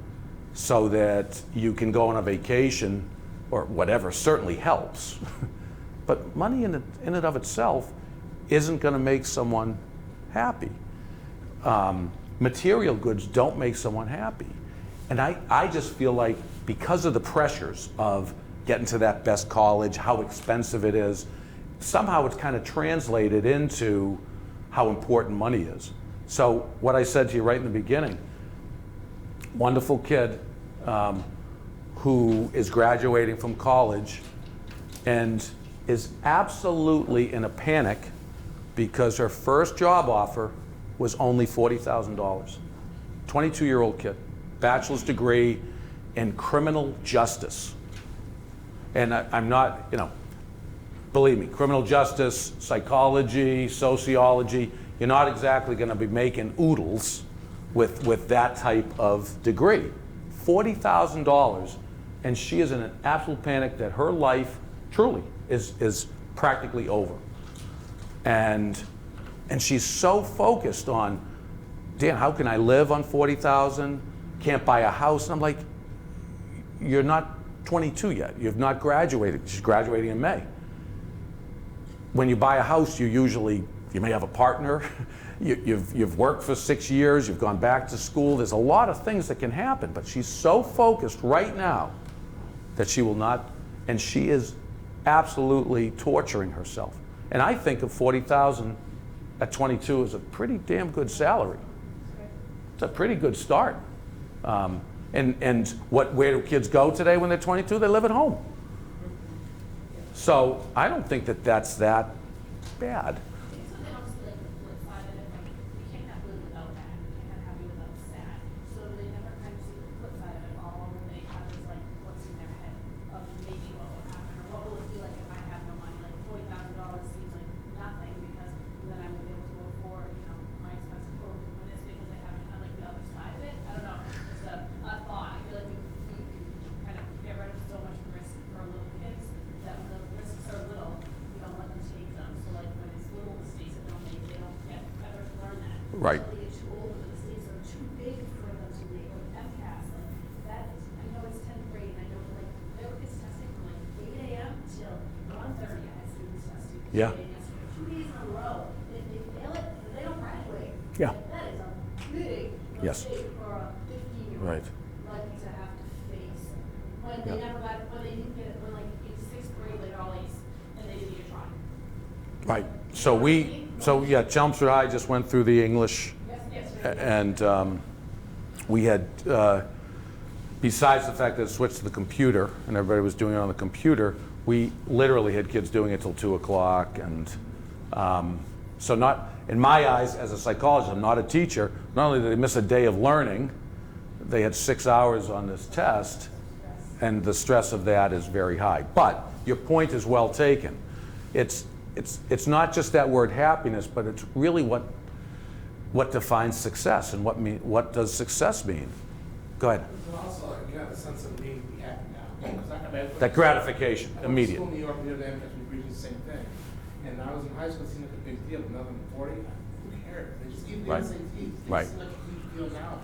so that you can go on a vacation or whatever certainly helps. But money in and of itself isn't going to make someone happy. Material goods don't make someone happy. And I just feel like because of the pressures of getting to that best college, how expensive it is, somehow it's kind of translated into how important money is. So what I said to you right in the beginning, wonderful kid who is graduating from college and is absolutely in a panic because her first job offer was only $40,000. 22-year-old kid, bachelor's degree in criminal justice. And I'm not, believe me, criminal justice, psychology, sociology, you're not exactly going to be making oodles with that type of degree. $40,000, and she is in an absolute panic that her life truly is practically over. And she's so focused on, Dan, how can I live on $40,000? Can't buy a house. And I'm like, you're not 22 yet. You've not graduated. She's graduating in May. When you buy a house, you may have a partner. You've worked for 6 years. You've gone back to school. There's a lot of things that can happen. But she's so focused right now that she will not, and she is absolutely torturing herself. And I think of $40,000 at 22 is a pretty damn good salary. It's a pretty good start. And where do kids go today when they're 22? They live at home. So I don't think that that's that bad. So then also like the flip side of it, like we can't have live without that, we can't have happy without sad. So they never kind of see the flip side of it. All they have is like what's in their head of maybe what will happen or what will it be like if I have no money. Like $40,000 seems like nothing because then I won't be able to afford, my expensive clothes and this because I haven't had like the other side of it. I don't know. Just a thought. I feel like we kind of get rid of so much risk for little kids that when the risks are little, we don't let them take them. So like when it's little mistakes that don't make, they don't get ever to learn that. Right. Until they get too old, the mistakes are too big for them to make. Like MCAS, like that is, I know it's 10th grade, and I know like there is testing from like 8 a.m. till 1:30. I had students testing Yeah. They answer 2 days in a row. If they fail it, if they don't graduate, Yeah. that is a big Yes. mistake for a 15-year-old. Right. Like to have to face when Yeah. they never got, when they didn't get it, when like in 6th grade they got all A's and they didn't even try. Right. So yeah, Chelmsford High just went through the English, and we had, besides the fact that it switched to the computer and everybody was doing it on the computer, we literally had kids doing it till 2 o'clock, and so not, in my eyes as a psychologist, I'm not a teacher, not only did they miss a day of learning, they had 6 hours on this test, and the stress of that is very high. But your point is well taken. It's not just that word happiness, but it's really what defines success, and what does success mean? Go ahead. But also, you have a sense of being happy now. 'Cause I come back- That gratification, I went to immediate. school in New York the other day because we preached the same thing. And I was in high school, it seemed like a big deal, but now that I'm 40, who cares? They just keep Right. the same teeth. They Right. seem like a huge deal now.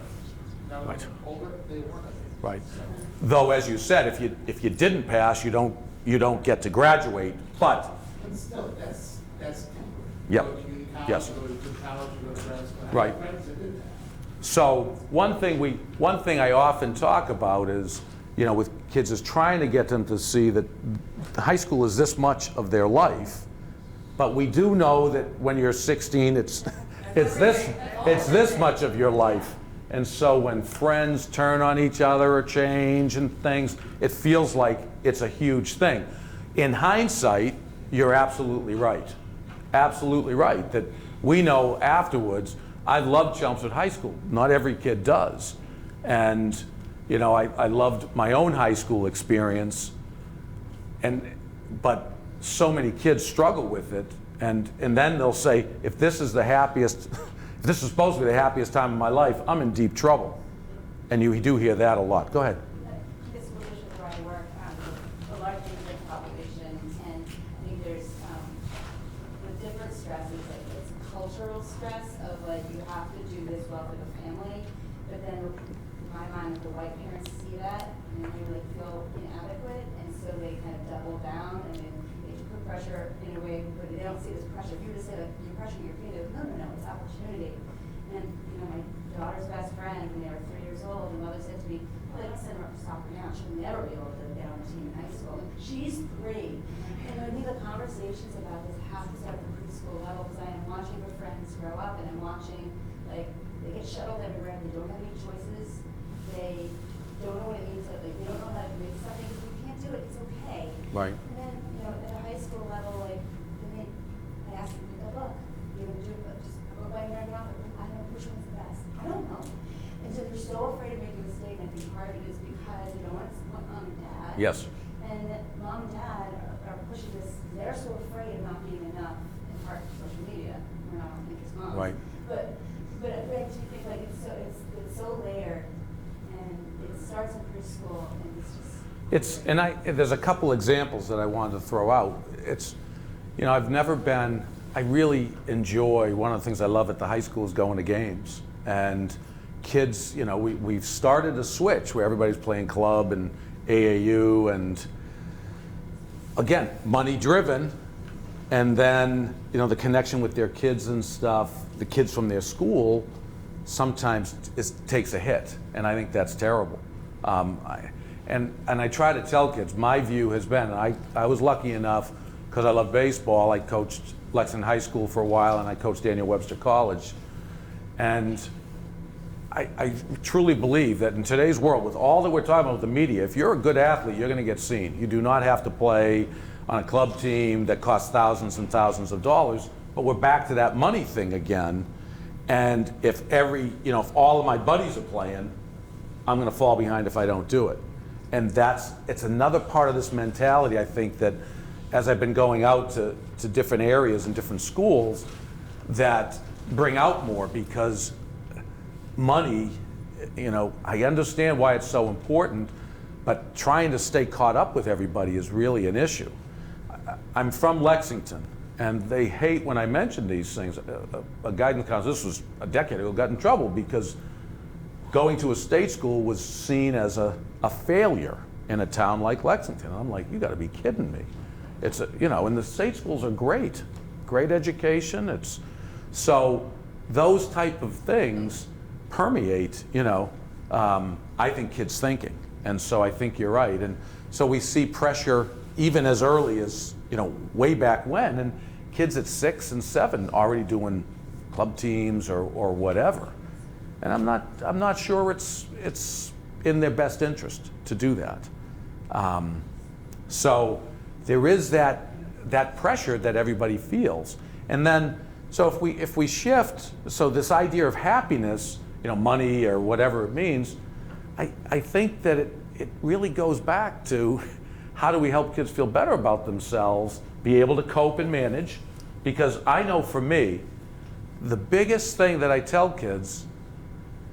Now that Right. I'm older, they weren't. Right. Though, as you said, if you didn't pass, you don't get to graduate. But But still, that's temporary. Yep. You go to community college, Yes. you go to good college, you go to grad school. I have Right. friends that did that. so one thing I often talk about is, with kids, is trying to get them to see that high school is this much of their life. But we do know that when you're 16, it's this much of your life. And so when friends turn on each other or change and things, it feels like it's a huge thing. In hindsight, you're absolutely right. Absolutely right. That we know afterwards, I loved Chelmsford High School. Not every kid does. And, I loved my own high school experience. But so many kids struggle with it. And then they'll say, if this is supposed to be the happiest time of my life, I'm in deep trouble. And you do hear that a lot. Go ahead. This position where I work, a large immigrant population, and I think there's, with different stresses, like it's cultural stress of like, you have to do this well for the family, but then in my mind, the white parents see that, and they like feel inadequate, and so they kind of double down, and then they put pressure in a way, but they don't see it as pressure. If you just say like, you're pressuring your kid, no, it's opportunity. And, my daughter's best friend, when they were 3 years old, the mother said to me, well, let's send her up to soccer now. She'll never be able to get on the team in high school. She's 3. And I think the conversations about this have to start at the preschool level, because I am watching her friends grow up, and I'm watching, like, they get shuttled everywhere, they don't have any choices. They don't know what it means, they don't know how to do something, because we can't do it, it's okay. Right. And then, at a high school level, like, I ask them, look, you're going to do it, just go by and run off. I don't know which one's the best. I don't know. And so they're so afraid of making a mistake. I think part of it is because they don't want to disappoint mom and dad. Yes. And that mom and dad are pushing this. They're so afraid of not being enough, in part social media. We're not, I don't think it's moms. Right. But I actually think like it's so layered, and it starts in preschool, and it's just. There's a couple examples that I wanted to throw out. I've never been, I really enjoy, one of the things I love at the high school is going to games. And kids, we've started a switch where everybody's playing club and AAU, and again, money driven. And then, the connection with their kids and stuff, the kids from their school, sometimes takes a hit. And I think that's terrible. And I try to tell kids, my view has been, I was lucky enough, because I love baseball, I coached Lexington High School for a while, and I coached Daniel Webster College. And I truly believe that in today's world, with all that we're talking about with the media, if you're a good athlete, you're going to get seen. You do not have to play on a club team that costs thousands and thousands of dollars, but we're back to that money thing again. And if if all of my buddies are playing, I'm going to fall behind if I don't do it. And it's another part of this mentality, I think, that as I've been going out to different areas and different schools, that bring out more, because money, I understand why it's so important, but trying to stay caught up with everybody is really an issue. I'm from Lexington, and they hate when I mention these things. A guidance counselor, this was a decade ago, got in trouble because going to a state school was seen as a failure in a town like Lexington. I'm like, you got to be kidding me. And the state schools are great education. So those type of things permeate, I think kids' thinking. And so I think you're right. And so we see pressure even as early as, way back when, and kids at 6 and 7 already doing club teams or whatever. And I'm not sure it's in their best interest to do that. So there is that pressure that everybody feels. And then, so if we shift, so this idea of happiness, money or whatever it means, I think that it really goes back to how do we help kids feel better about themselves, be able to cope and manage. Because I know for me, the biggest thing that I tell kids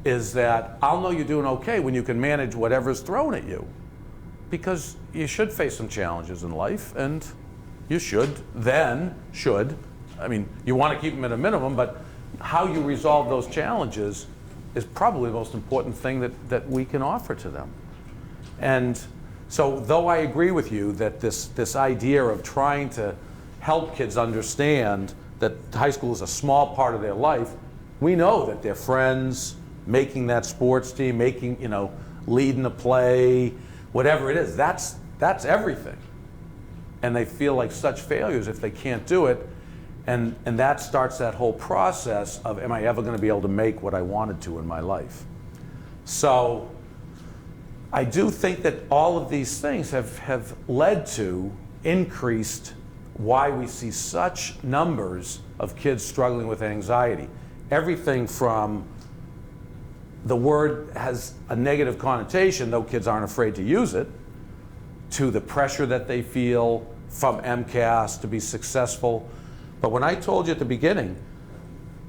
is that I'll know you're doing okay when you can manage whatever's thrown at you. Because you should face some challenges in life, and you should. I mean, you want to keep them at a minimum, but how you resolve those challenges is probably the most important thing that we can offer to them. And so though I agree with you that this idea of trying to help kids understand that high school is a small part of their life, we know that their friends, making that sports team, leading a play, whatever it is, that's everything. And they feel like such failures if they can't do it. And that starts that whole process of, am I ever going to be able to make what I wanted to in my life? So I do think that all of these things have led to increased why we see such numbers of kids struggling with anxiety. Everything from the word has a negative connotation, though kids aren't afraid to use it, to the pressure that they feel from MCAS to be successful. But when I told you at the beginning,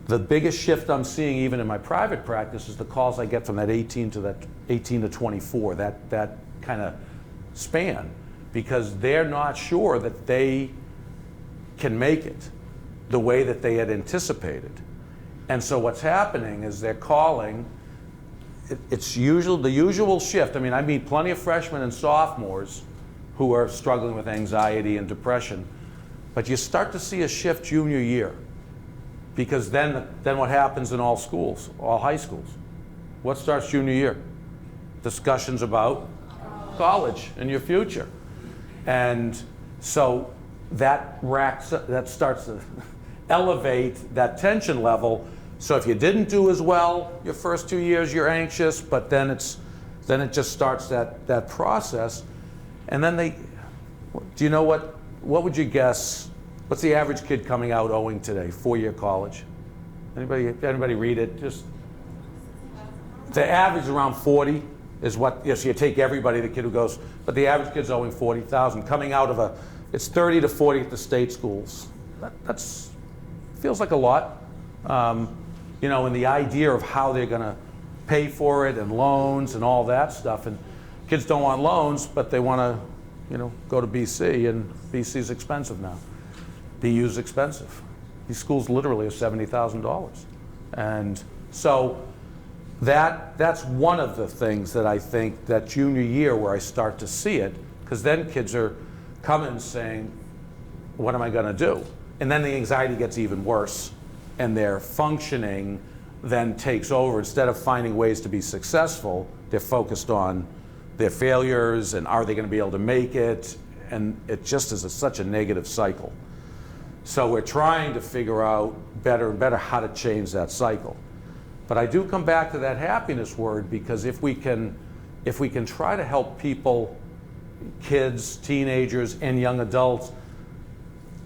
the biggest shift I'm seeing even in my private practice is the calls I get from that 18 to 24, that kind of span, because they're not sure that they can make it the way that they had anticipated. And so what's happening is they're calling, it's the usual shift. I mean, I meet plenty of freshmen and sophomores who are struggling with anxiety and depression, but you start to see a shift junior year, because then what happens in all schools, all high schools? What starts junior year? Discussions about college and your future. And so that starts to elevate that tension level. So if you didn't do as well your first 2 years, you're anxious, but then it just starts that process. And then do you know what would you guess, what's the average kid coming out owing today, 4-year college? Anybody read it? Just the average around 40 is what, so you take everybody, the kid who goes, but the average kid's owing 40,000 coming out of it's 30 to 40 at the state schools. That's feels like a lot. And the idea of how they're going to pay for it and loans and all that stuff. And kids don't want loans, but they want to, go to BC, and BC's expensive now. BU's expensive. These schools literally are $70,000. And so that's one of the things that I think that junior year where I start to see it, because then kids are coming saying, what am I going to do? And then the anxiety gets even worse, and their functioning then takes over. Instead of finding ways to be successful, they're focused on their failures and are they going to be able to make it, and it just is such a negative cycle. So we're trying to figure out better and better how to change that cycle. But I do come back to that happiness word, because if we can try to help people, kids, teenagers, and young adults,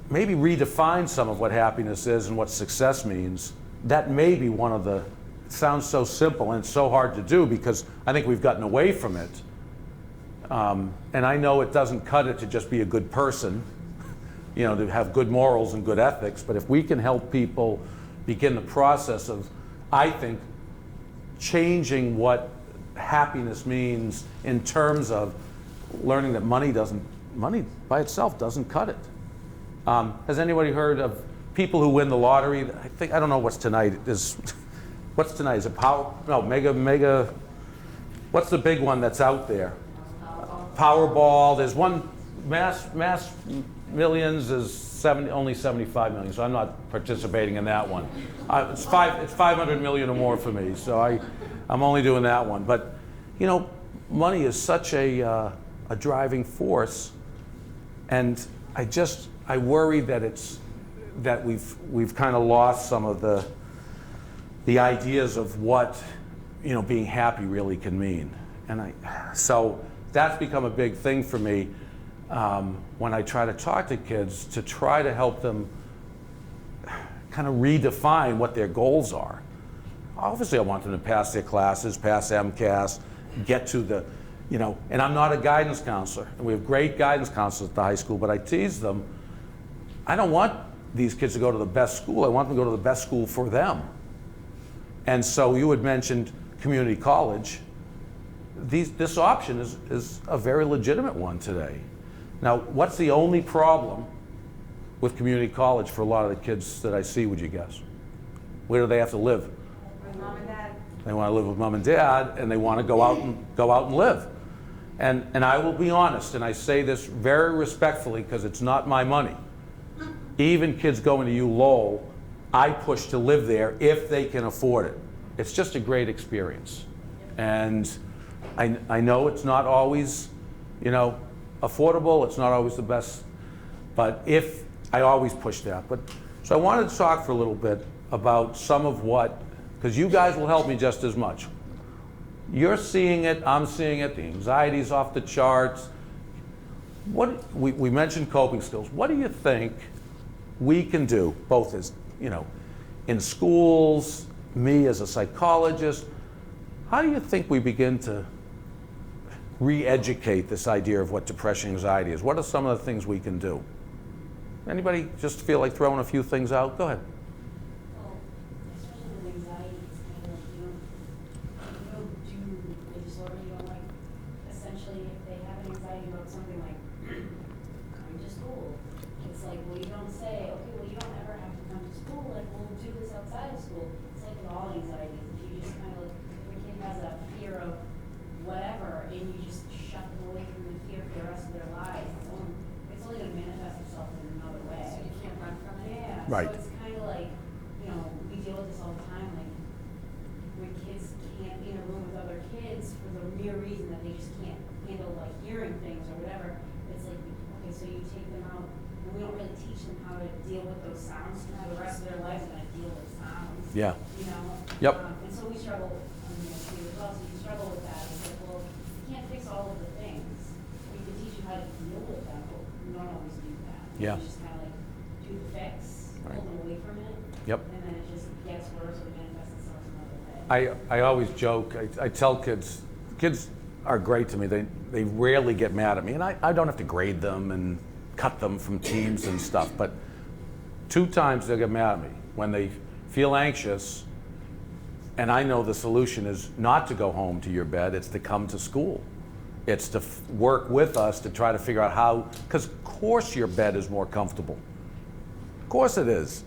maybe redefine some of what happiness is and what success means, that may be one of the, it sounds so simple and it's so hard to do because I think we've gotten away from it. And I know it doesn't cut it to just be a good person, to have good morals and good ethics, but if we can help people begin the process of, I think, changing what happiness means in terms of learning that money by itself doesn't cut it. Has anybody heard of people who win the lottery? I don't know what's tonight. What's tonight? Is it Mega? What's the big one that's out there? Powerball. There's one mass millions is only 75 million, so I'm not participating in that one. It's 500 million or more for me, so I'm only doing that one. But you know, money is such a driving force, and I worry that we've kind of lost some of the ideas of what, you know, being happy really can mean. And so that's become a big thing for me when I try to talk to kids, to try to help them kind of redefine what their goals are. Obviously I want them to pass their classes, pass MCAS, get to the, you know, and I'm not a guidance counselor. And we have great guidance counselors at the high school, but I tease them, I don't want these kids to go to the best school. I want them to go to the best school for them. And so you had mentioned community college. This option is a very legitimate one today. Now, what's the only problem with community college for a lot of the kids that I see, would you guess? Where do they have to live? With mom and dad. They want to live with mom and dad, and they want to go out and live. And I will be honest, and I say this very respectfully because it's not my money. Even kids going to Lowell, I push to live there if they can afford it. It's just a great experience. And I know it's not always, you know, affordable, it's not always the best, but I always push that. But so I wanted to talk for a little bit about some of what, because you guys will help me just as much. You're seeing it, I'm seeing it, the anxiety's off the charts. We mentioned coping skills. What do you think we can do, both as, you know, in schools, me as a psychologist, how do you think we begin to re-educate this idea of what depression and anxiety is? What are some of the things we can do? Anybody just feel like throwing a few things out? Go ahead. Well, especially with anxiety, it's kind of like you don't do a disorder, you don't like, essentially if they have an anxiety about something like coming to school, it's like, well, you don't say, okay, well, you don't ever have to come to school, like, we'll do this outside of school. It's like with all anxieties, if you just kind of like, if a kid has a fear of whatever, and you just shut them away from the fear for the rest of their lives, it's only going to manifest itself in another way. So you can't run from it? Yeah, Right. so it's kind of like, you know, we deal with this all the time, like, when kids can't be in a room with other kids for the mere reason that they just can't handle, like, hearing things or whatever. It's like, okay, so you take them out, and we don't really teach them how to deal with those sounds, and how the rest of their lives are going to deal with sounds. Yeah. You know? Yep. And so we struggle, you know, too, as well, so you struggle with that. It's like, well, you can't fix all of the things. We can teach you how to deal with them, but we don't always do that. Yeah. We just kind of like do the fix, Right. pull them away from it. Yep. And then it just gets worse or manifests itself another way. I always joke, I tell kids are great to me. They rarely get mad at me, and I don't have to grade them and cut them from teams and stuff, but 2 times they'll get mad at me. When they feel anxious, and I know the solution is not to go home to your bed, it's to come to school. It's to work with us to try to figure out how, because of course your bed is more comfortable. Of course it is,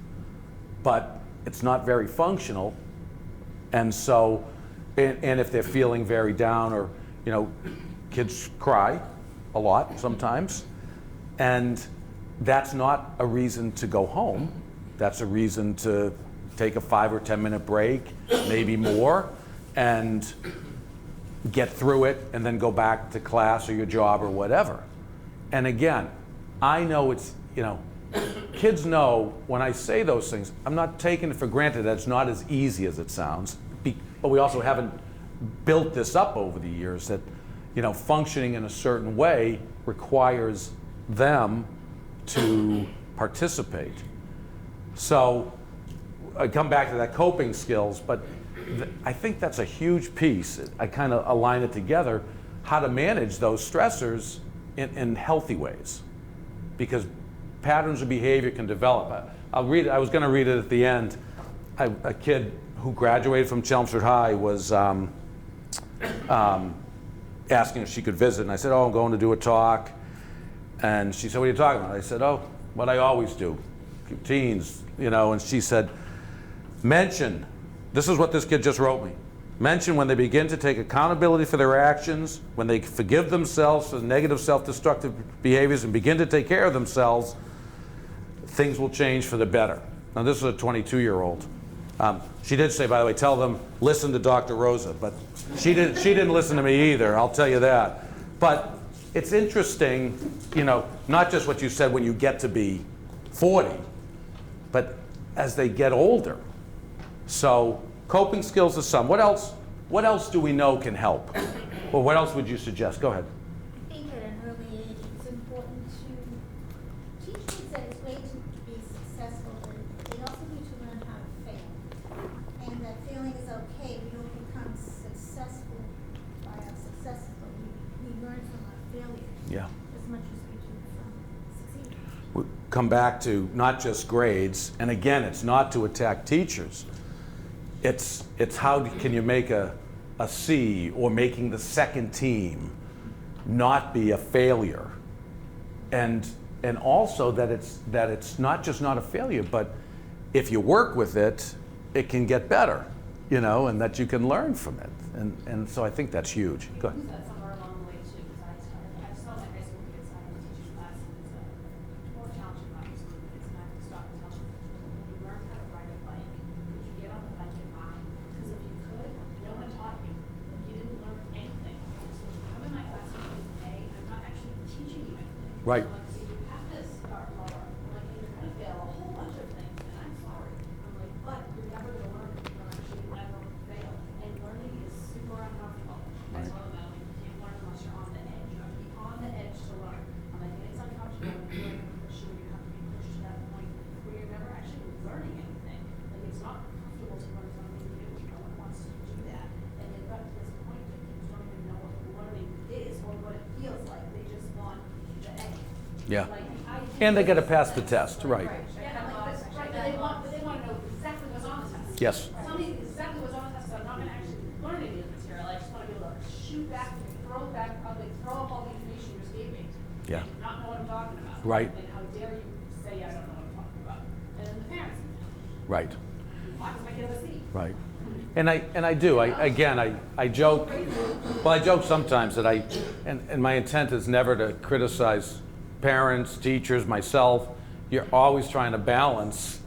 but it's not very functional. And so, and if they're feeling very down, or, you know, kids cry a lot sometimes, and that's not a reason to go home. That's a reason to take a 5 or 10 minute break, maybe more, and get through it, and then go back to class or your job or whatever. And again, I know it's, you know, kids know when I say those things, I'm not taking it for granted that it's not as easy as it sounds, but we also haven't built this up over the years that, you know, functioning in a certain way requires them to participate. So I come back to that coping skills, but I think that's a huge piece. I kind of align it together, how to manage those stressors in healthy ways, because patterns of behavior can develop. I'll read it. I was going to read it at the end. A kid who graduated from Chelmsford High was asking if she could visit, and I said, oh, I'm going to do a talk. And she said, what are you talking about? I said, oh, what I always do, teens, you know. And she said, mention, this is what this kid just wrote me, Mention when they begin to take accountability for their actions, when they forgive themselves for negative self-destructive behaviors and begin to take care of themselves, things will change for the better. Now this is a 22-year-old. She did say, by the way, tell them, listen to Dr. Rosa, but she didn't listen to me either, I'll tell you that. But it's interesting, you know, not just what you said when you get to be 40, but as they get older. So coping skills is some. What else do we know can help? Well, what else would you suggest? Go ahead. I think at an early age, it's important to teach kids that it's way to be successful, but they also need to learn how to fail. And that failing is okay. We don't become successful by our successes, but we learn from our failures Yeah. as much as we do from succeeding. We come back to not just grades, and again, it's not to attack teachers. It's how can you make a C or making the second team not be a failure, and also that it's not just not a failure, but if you work with it, it can get better, you know, and that you can learn from it, and so I think that's huge. Go ahead. That's somewhere along the way too, because I saw my high school kids, I had a teacher's class, and it's more challenging class, it's not to stop and tell them. When you learn how to ride a bike, could you get on the bike and ride? Because if you could, no one taught you, and you didn't learn anything. So if you come in my class and you say, hey, I'm not actually teaching you anything. Right. I'm like, so you have to start lower. I'm like, and you're gonna fail a whole bunch of things, and I'm sorry. I'm like, but you're never gonna learn if you're actually never fail. And learning is super uncomfortable. I tell them that, like, you can't learn unless you're on the edge. You have to be on the edge to learn. I'm like, and it's uncomfortable, and you're going to push you, you have to be pushed to that point where you're never actually learning anything. Like, it's not comfortable to learn something new. No one wants to do that. And they've got to this point that kids don't even know what learning is or what it feels like. They just want the A. Yeah. Like, And they got to pass the test, right? Yeah, like, but they want to know exactly what's on the test. Yes. Tell me exactly what's on the test, so I'm not gonna actually learn any of the material, I just wanna be able to shoot back, throw back, like, throw up all the information you just gave me. Yeah. And not know what I'm talking about. Right. And how dare you say I don't know what I'm talking about? And then the parents, Right. why does my kid have a C? Right. And I do. I joke. Well, I joke sometimes that and my intent is never to criticize parents, teachers, myself. You're always trying to balance,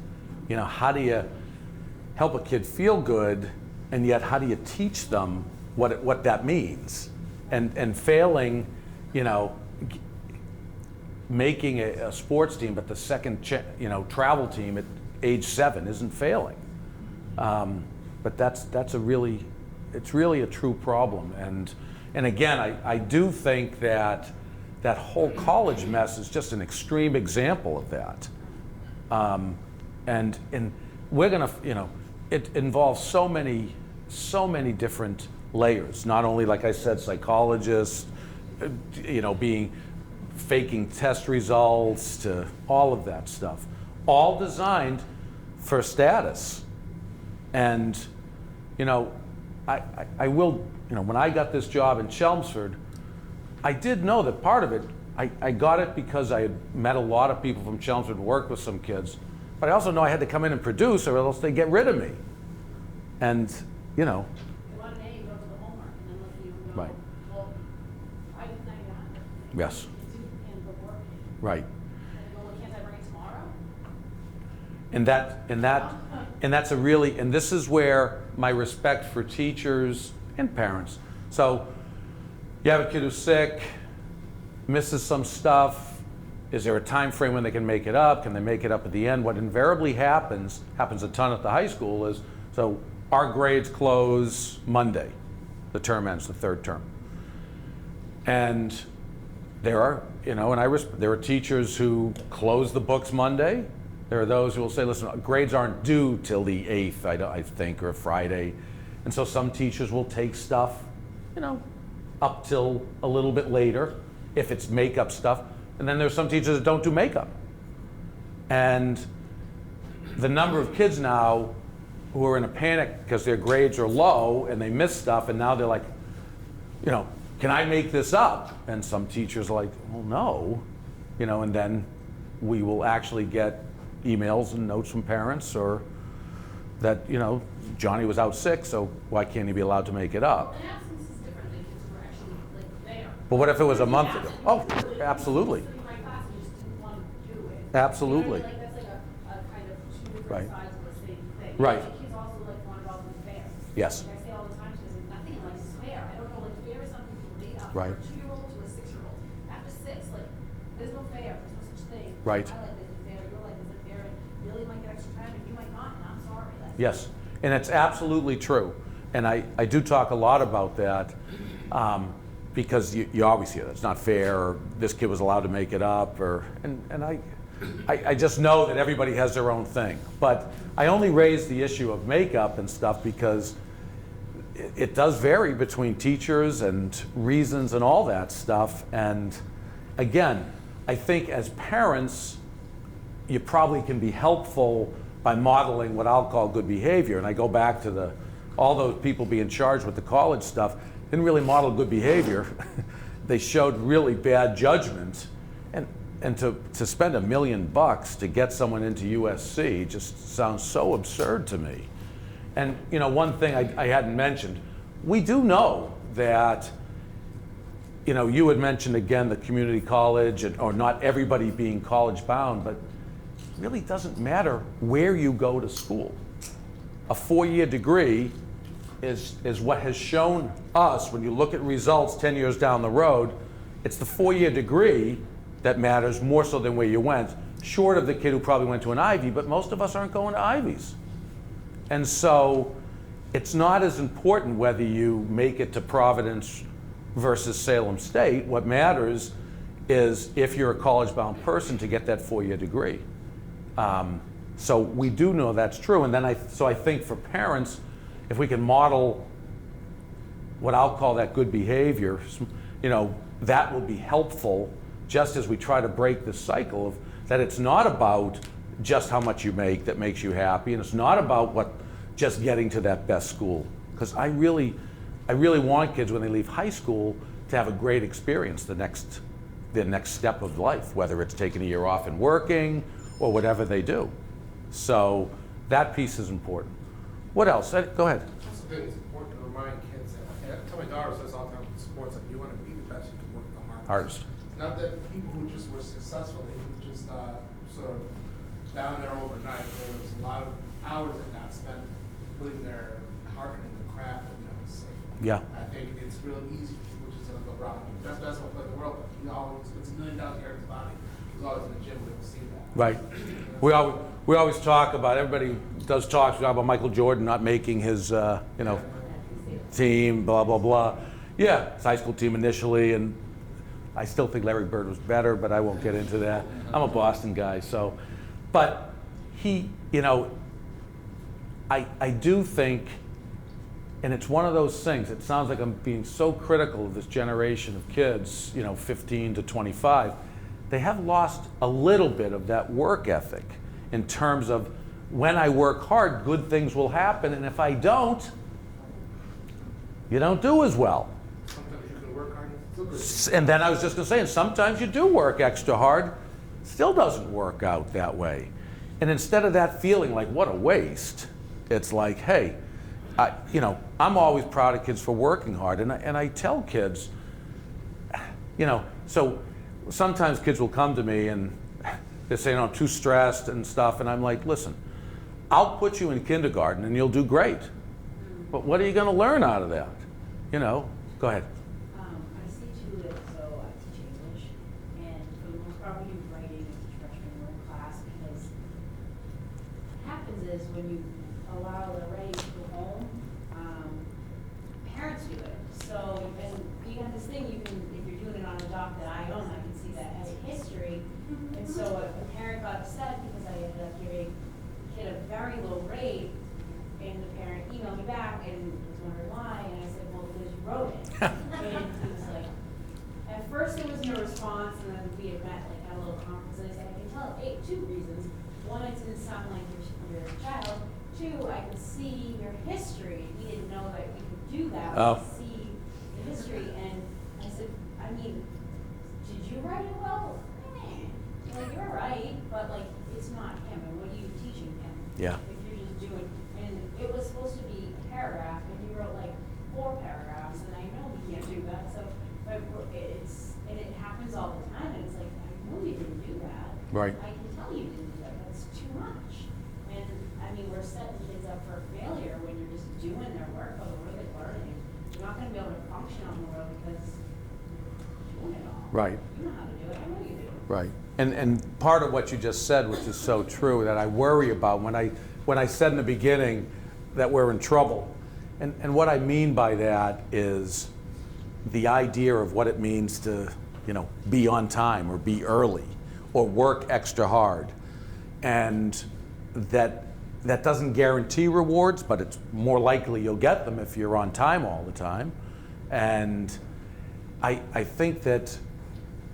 you know, how do you help a kid feel good, and yet how do you teach them what that means? And failing, you know, making a sports team, but the second travel team at age 7 isn't failing. But it's really a true problem. And again, I do think that whole college mess is just an extreme example of that. And we're gonna, you know, it involves so many different layers. Not only, like I said, psychologists, you know, faking test results, to all of that stuff, all designed for status. And, you know, I will, you know, when I got this job in Chelmsford, I did know that part of it, I got it because I had met a lot of people from Chelmsford and worked with some kids, but I also know I had to come in and produce or else they'd get rid of me. And, you know. They want an A, you go to the homework, and then look at you and go, Right. well, why didn't I get 100? Yes. You do and the work. Right. And they go, well, can't I bring it tomorrow? And that's a really, and this is where my respect for teachers and parents. So you have a kid who's sick, misses some stuff. Is there a time frame when they can make it up? Can they make it up at the end? What invariably happens a ton at the high school is, so our grades close Monday. The term ends, the third term. And there are, you know, there are teachers who close the books Monday. There are those who will say, listen, grades aren't due till the 8th, I think, or Friday. And so some teachers will take stuff, you know, up till a little bit later, if it's makeup stuff. And then there's some teachers that don't do makeup. And the number of kids now who are in a panic because their grades are low and they miss stuff, and now they're like, you know, can I make this up? And some teachers are like, well, no, you know, and then we will actually get emails and notes from parents or that, Johnny was out sick, so why can't he be allowed to make it up? An absence is different than kids who are actually like there. But what if it was a month ago? Oh, absolutely. Sitting in my class and just didn't want to do it. Absolutely. You know what I mean? Like that's like a kind of two different Right. sides of the same thing. Right. Like, kids also like want it all to be fair. Yes. Like I say all the time, there's nothing in life is fair. I don't know, like fair is something you made up Right. for a 2-year-old to a 6-year-old. After 6, like there's no fair. There's no such thing. Right. My life isn't fair. Your life isn't fair. And Billy might get extra time and you might not. And I'm sorry. That's Yes, and it's absolutely true. And I do talk a lot about that because you always hear that it's not fair, or this kid was allowed to make it up, and I just know that everybody has their own thing. But I only raise the issue of makeup and stuff because it does vary between teachers and reasons and all that stuff. And again, I think as parents, you probably can be helpful by modeling what I'll call good behavior. And I go back to all those people being charged with the college stuff didn't really model good behavior. They showed really bad judgment. And to spend $1 million to get someone into USC just sounds so absurd to me. And one thing I hadn't mentioned, we do know that, you had mentioned again the community college, or not everybody being college bound, but it really doesn't matter where you go to school. A 4-year degree is what has shown us, when you look at results 10 years down the road, it's the 4-year degree that matters more so than where you went, short of the kid who probably went to an Ivy, but most of us aren't going to Ivies. And so it's not as important whether you make it to Providence versus Salem State. What matters is if you're a college-bound person to get that 4-year degree. So we do know that's true. And then I think for parents, if we can model what I'll call that good behavior, that will be helpful, just as we try to break this cycle of that it's not about just how much you make that makes you happy, and it's not about just getting to that best school. Because I really want kids when they leave high school to have a great experience the next step of life, whether it's taking a year off and working or whatever they do. So that piece is important. What else? Go ahead. Also, I think it's important to remind kids, and I tell my daughter says all the time in sports, if you want to be the best, you can work the hardest. Hardest. Not that people who just were successful, they were just sort of down there overnight. There was a lot of hours that got spent putting their heart into the craft of safe. Yeah. I think it's real easy for people just to go around. Best basketball player in the world, but he always puts $1 million a year in his body. He's always in the gym, we don't see that. Right. We always talk about, everybody does talk about Michael Jordan not making his team, blah, blah, blah. Yeah, his high school team initially, and I still think Larry Bird was better, but I won't get into that. I'm a Boston guy, so. But he, I do think, and it's one of those things, it sounds like I'm being so critical of this generation of kids, 15 to 25, they have lost a little bit of that work ethic in terms of when I work hard, good things will happen, and if I don't, you don't do as well. Sometimes you can work hard and still good. And then I was just going to say, and sometimes you do work extra hard, still doesn't work out that way. And instead of that feeling like, what a waste, it's like, hey, I'm always proud of kids for working hard. And I tell kids, so sometimes kids will come to me and they say, I'm too stressed and stuff. And I'm like, listen, I'll put you in kindergarten and you'll do great. But what are you going to learn out of that? Go ahead. I see too that, so I teach English, and for the most part, we do writing as a freshman one class, because what happens is when you allow the writing to go home, parents do it. So, and you have this thing, if you're doing it on a doc that I own, I can see that as a history. And so a parent got upset because I ended up giving the kid a very low grade, and the parent emailed me back and was wondering why, and I said, well, because you wrote it. And he was like, at first there was no response, and then we had met, had a little conference, and I said, I can tell 2 reasons. One, it didn't sound like your child. 2, I could see your history. He didn't know that we could do that. Oh. We could see the history, and I said, did you write it well? You're right, but it's not him, and what are you teaching him? Yeah. If you're just doing, and Right. I can tell you didn't do that, that's too much. And, I mean, we're setting kids up for failure when you're just doing their work, or what are they learning? You're not gonna be able to function on the world because you're doing it all. Right. You know how to do it, I know you do. Right. And part of what you just said, which is so true, that I worry about when I said in the beginning that we're in trouble. And what I mean by that is the idea of what it means to, be on time or be early or work extra hard. And that doesn't guarantee rewards, but it's more likely you'll get them if you're on time all the time. And I think that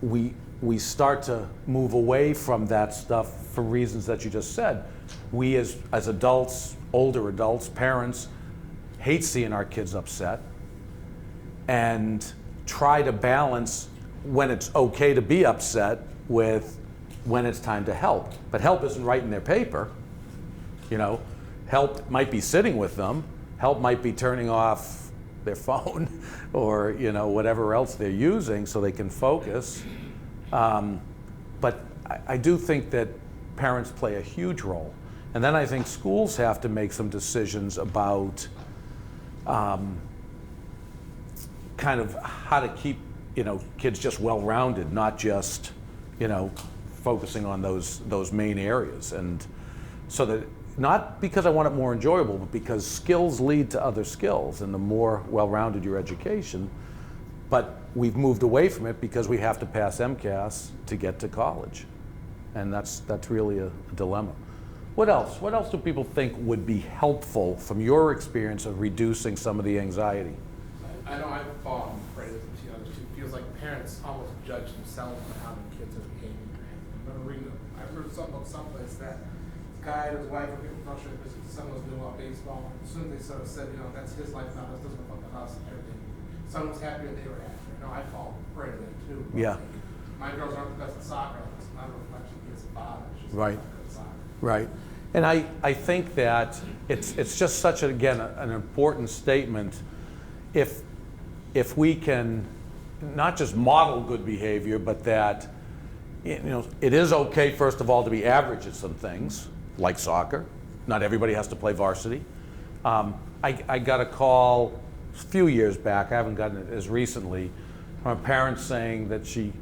we start to move away from that stuff for reasons that you just said. We as adults, older adults, parents, hate seeing our kids upset and try to balance when it's okay to be upset with when it's time to help. But help isn't writing their paper. Help might be sitting with them. Help might be turning off their phone or whatever else they're using so they can focus. But I do think that parents play a huge role. And then I think schools have to make some decisions about kind of how to keep kids just well-rounded, not just focusing on those main areas. And so that, not because I want it more enjoyable, but because skills lead to other skills, and the more well-rounded your education. But we've moved away from it because we have to pass MCAS to get to college, and that's really a dilemma. What else? What else do people think would be helpful from your experience of reducing some of the anxiety? I know I've fallen prey to it feels like parents almost judge themselves on how their kids are behaving. I heard something about someplace that this guy and his wife were getting frustrated because his son was doing well baseball. As soon as they sort of said, that's his life now, this doesn't affect us and everything. Son was happier, they were happier. I fall prey to that too. Yeah. My girls aren't the best at soccer. It's not a reflection of his father. It's just Right. not good at soccer. Right. And I think that it's just such, an important statement if we can not just model good behavior, but that it is okay, first of all, to be average at some things, like soccer. Not everybody has to play varsity. I got a call a few years back, I haven't gotten it as recently, from a parent saying that she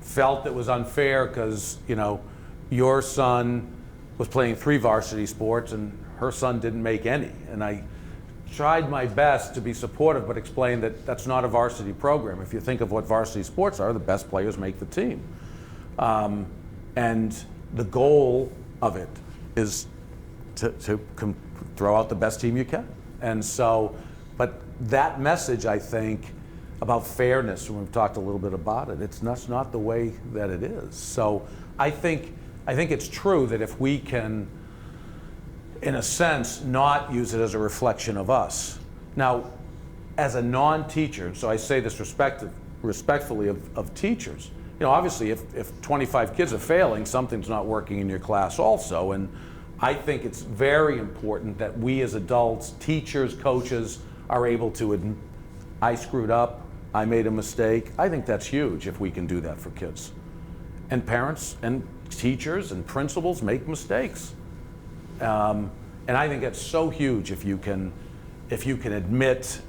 felt it was unfair because your son was playing 3 varsity sports and her son didn't make any. And I tried my best to be supportive, but explained that that's not a varsity program. If you think of what varsity sports are, the best players make the team. And the goal of it is to throw out the best team you can. And so, but that message, I think, about fairness, and we've talked a little bit about it, that's not the way that it is. So I think it's true that if we can, in a sense, not use it as a reflection of us. Now, as a non-teacher, so I say this respectfully of teachers, obviously if 25 kids are failing, something's not working in your class also. And I think it's very important that we as adults, teachers, coaches, are able to admit, I screwed up, I made a mistake. I think that's huge if we can do that for kids. And parents and teachers and principals make mistakes. And I think it's so huge if you can admit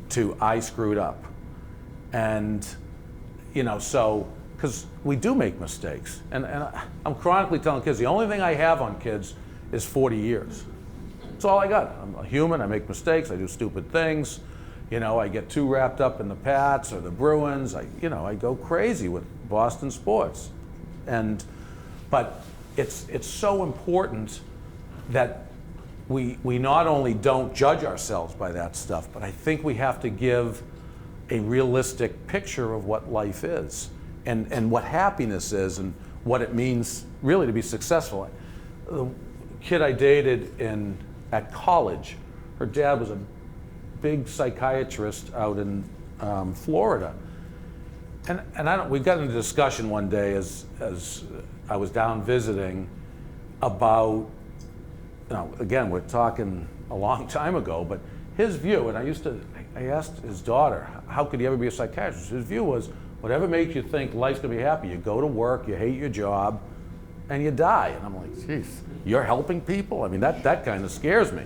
to, I screwed up. And, so, because we do make mistakes. And I'm chronically telling kids, the only thing I have on kids is 40 years. That's all I got. I'm a human, I make mistakes, I do stupid things. I get too wrapped up in the Pats or the Bruins. I go crazy with Boston sports. But it's so important that we not only don't judge ourselves by that stuff, but I think we have to give a realistic picture of what life is and what happiness is and what it means really to be successful. The kid I dated at college, her dad was a big psychiatrist out in Florida. And we got into a discussion one day as I was down visiting about, again, we're talking a long time ago, but his view, and I asked his daughter, how could he ever be a psychiatrist? His view was, Whatever makes you think life's gonna be happy. You go to work, you hate your job, and you die. And I'm like, geez, you're helping people? I mean, that kind of scares me.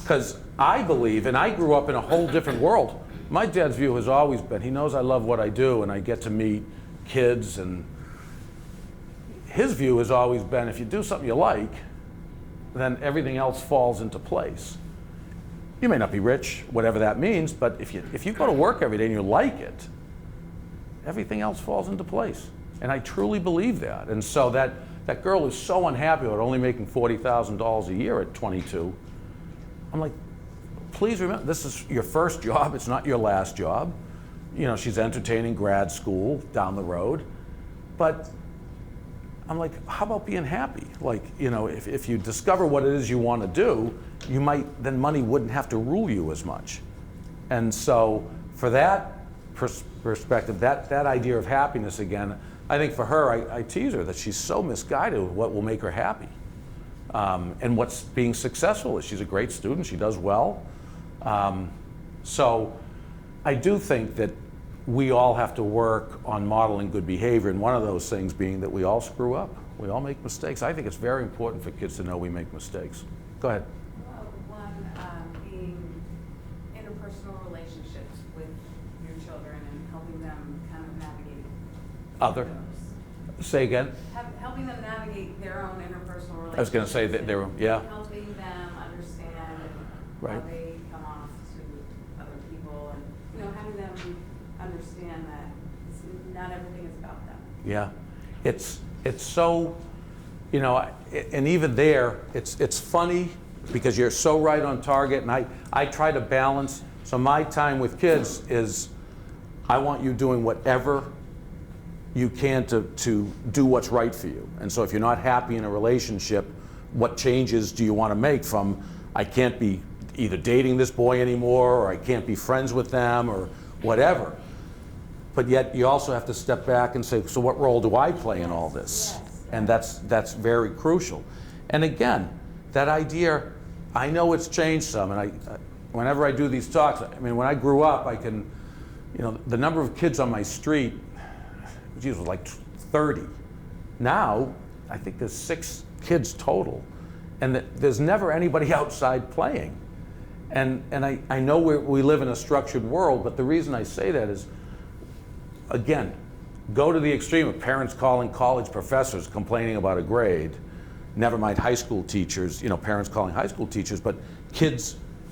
Because I believe, and I grew up in a whole different world. My dad's view has always been, he knows I love what I do and I get to meet kids, and his view has always been, if you do something you like, then everything else falls into place. You may not be rich, whatever that means, but if you go to work every day and you like it, everything else falls into place. And I truly believe that. And so that girl is so unhappy about only making $40,000 a year at 22. I'm like, please remember, this is your first job, it's not your last job. You know, she's entertaining grad school down the road. But I'm like, how about being happy? Like, you know, if you discover what it is you want to do, then money wouldn't have to rule you as much. And so for that perspective, that idea of happiness again, I think for her, I tease her that she's so misguided with what will make her happy. And what's being successful is. She's a great student, she does well. So I do think that we all have to work on modeling good behavior, and one of those things being that we all screw up. We all make mistakes. I think it's very important for kids to know we make mistakes. Go ahead. Well, one, being interpersonal relationships with your children and helping them kind of navigate Other? those. Say again? Helping them navigate their own interpersonal relationships. I was going to say that they're, yeah. Helping them understand Right. how they come off to other people, and, you know, having them understand that not everything is about them. Yeah, it's so, you know, and even there, it's funny because you're so right on target, and I try to balance. So my time with kids is, I want you doing whatever you can to do what's right for you. And so if you're not happy in a relationship, what changes do you want to make from, I can't be either dating this boy anymore, or I can't be friends with them, or whatever. But yet you also have to step back and say, so what role do I play in all this? Yes. And that's very crucial. And again, that idea, I know it's changed some, and whenever I do these talks, I mean, when I grew up, I can, you know, the number of kids on my street, geez, was like 30. Now, I think there's 6 kids total, and there's never anybody outside playing. And I know we live in a structured world, but the reason I say that is, again, go to the extreme of parents calling college professors complaining about a grade, never mind high school teachers, you know, parents calling high school teachers, but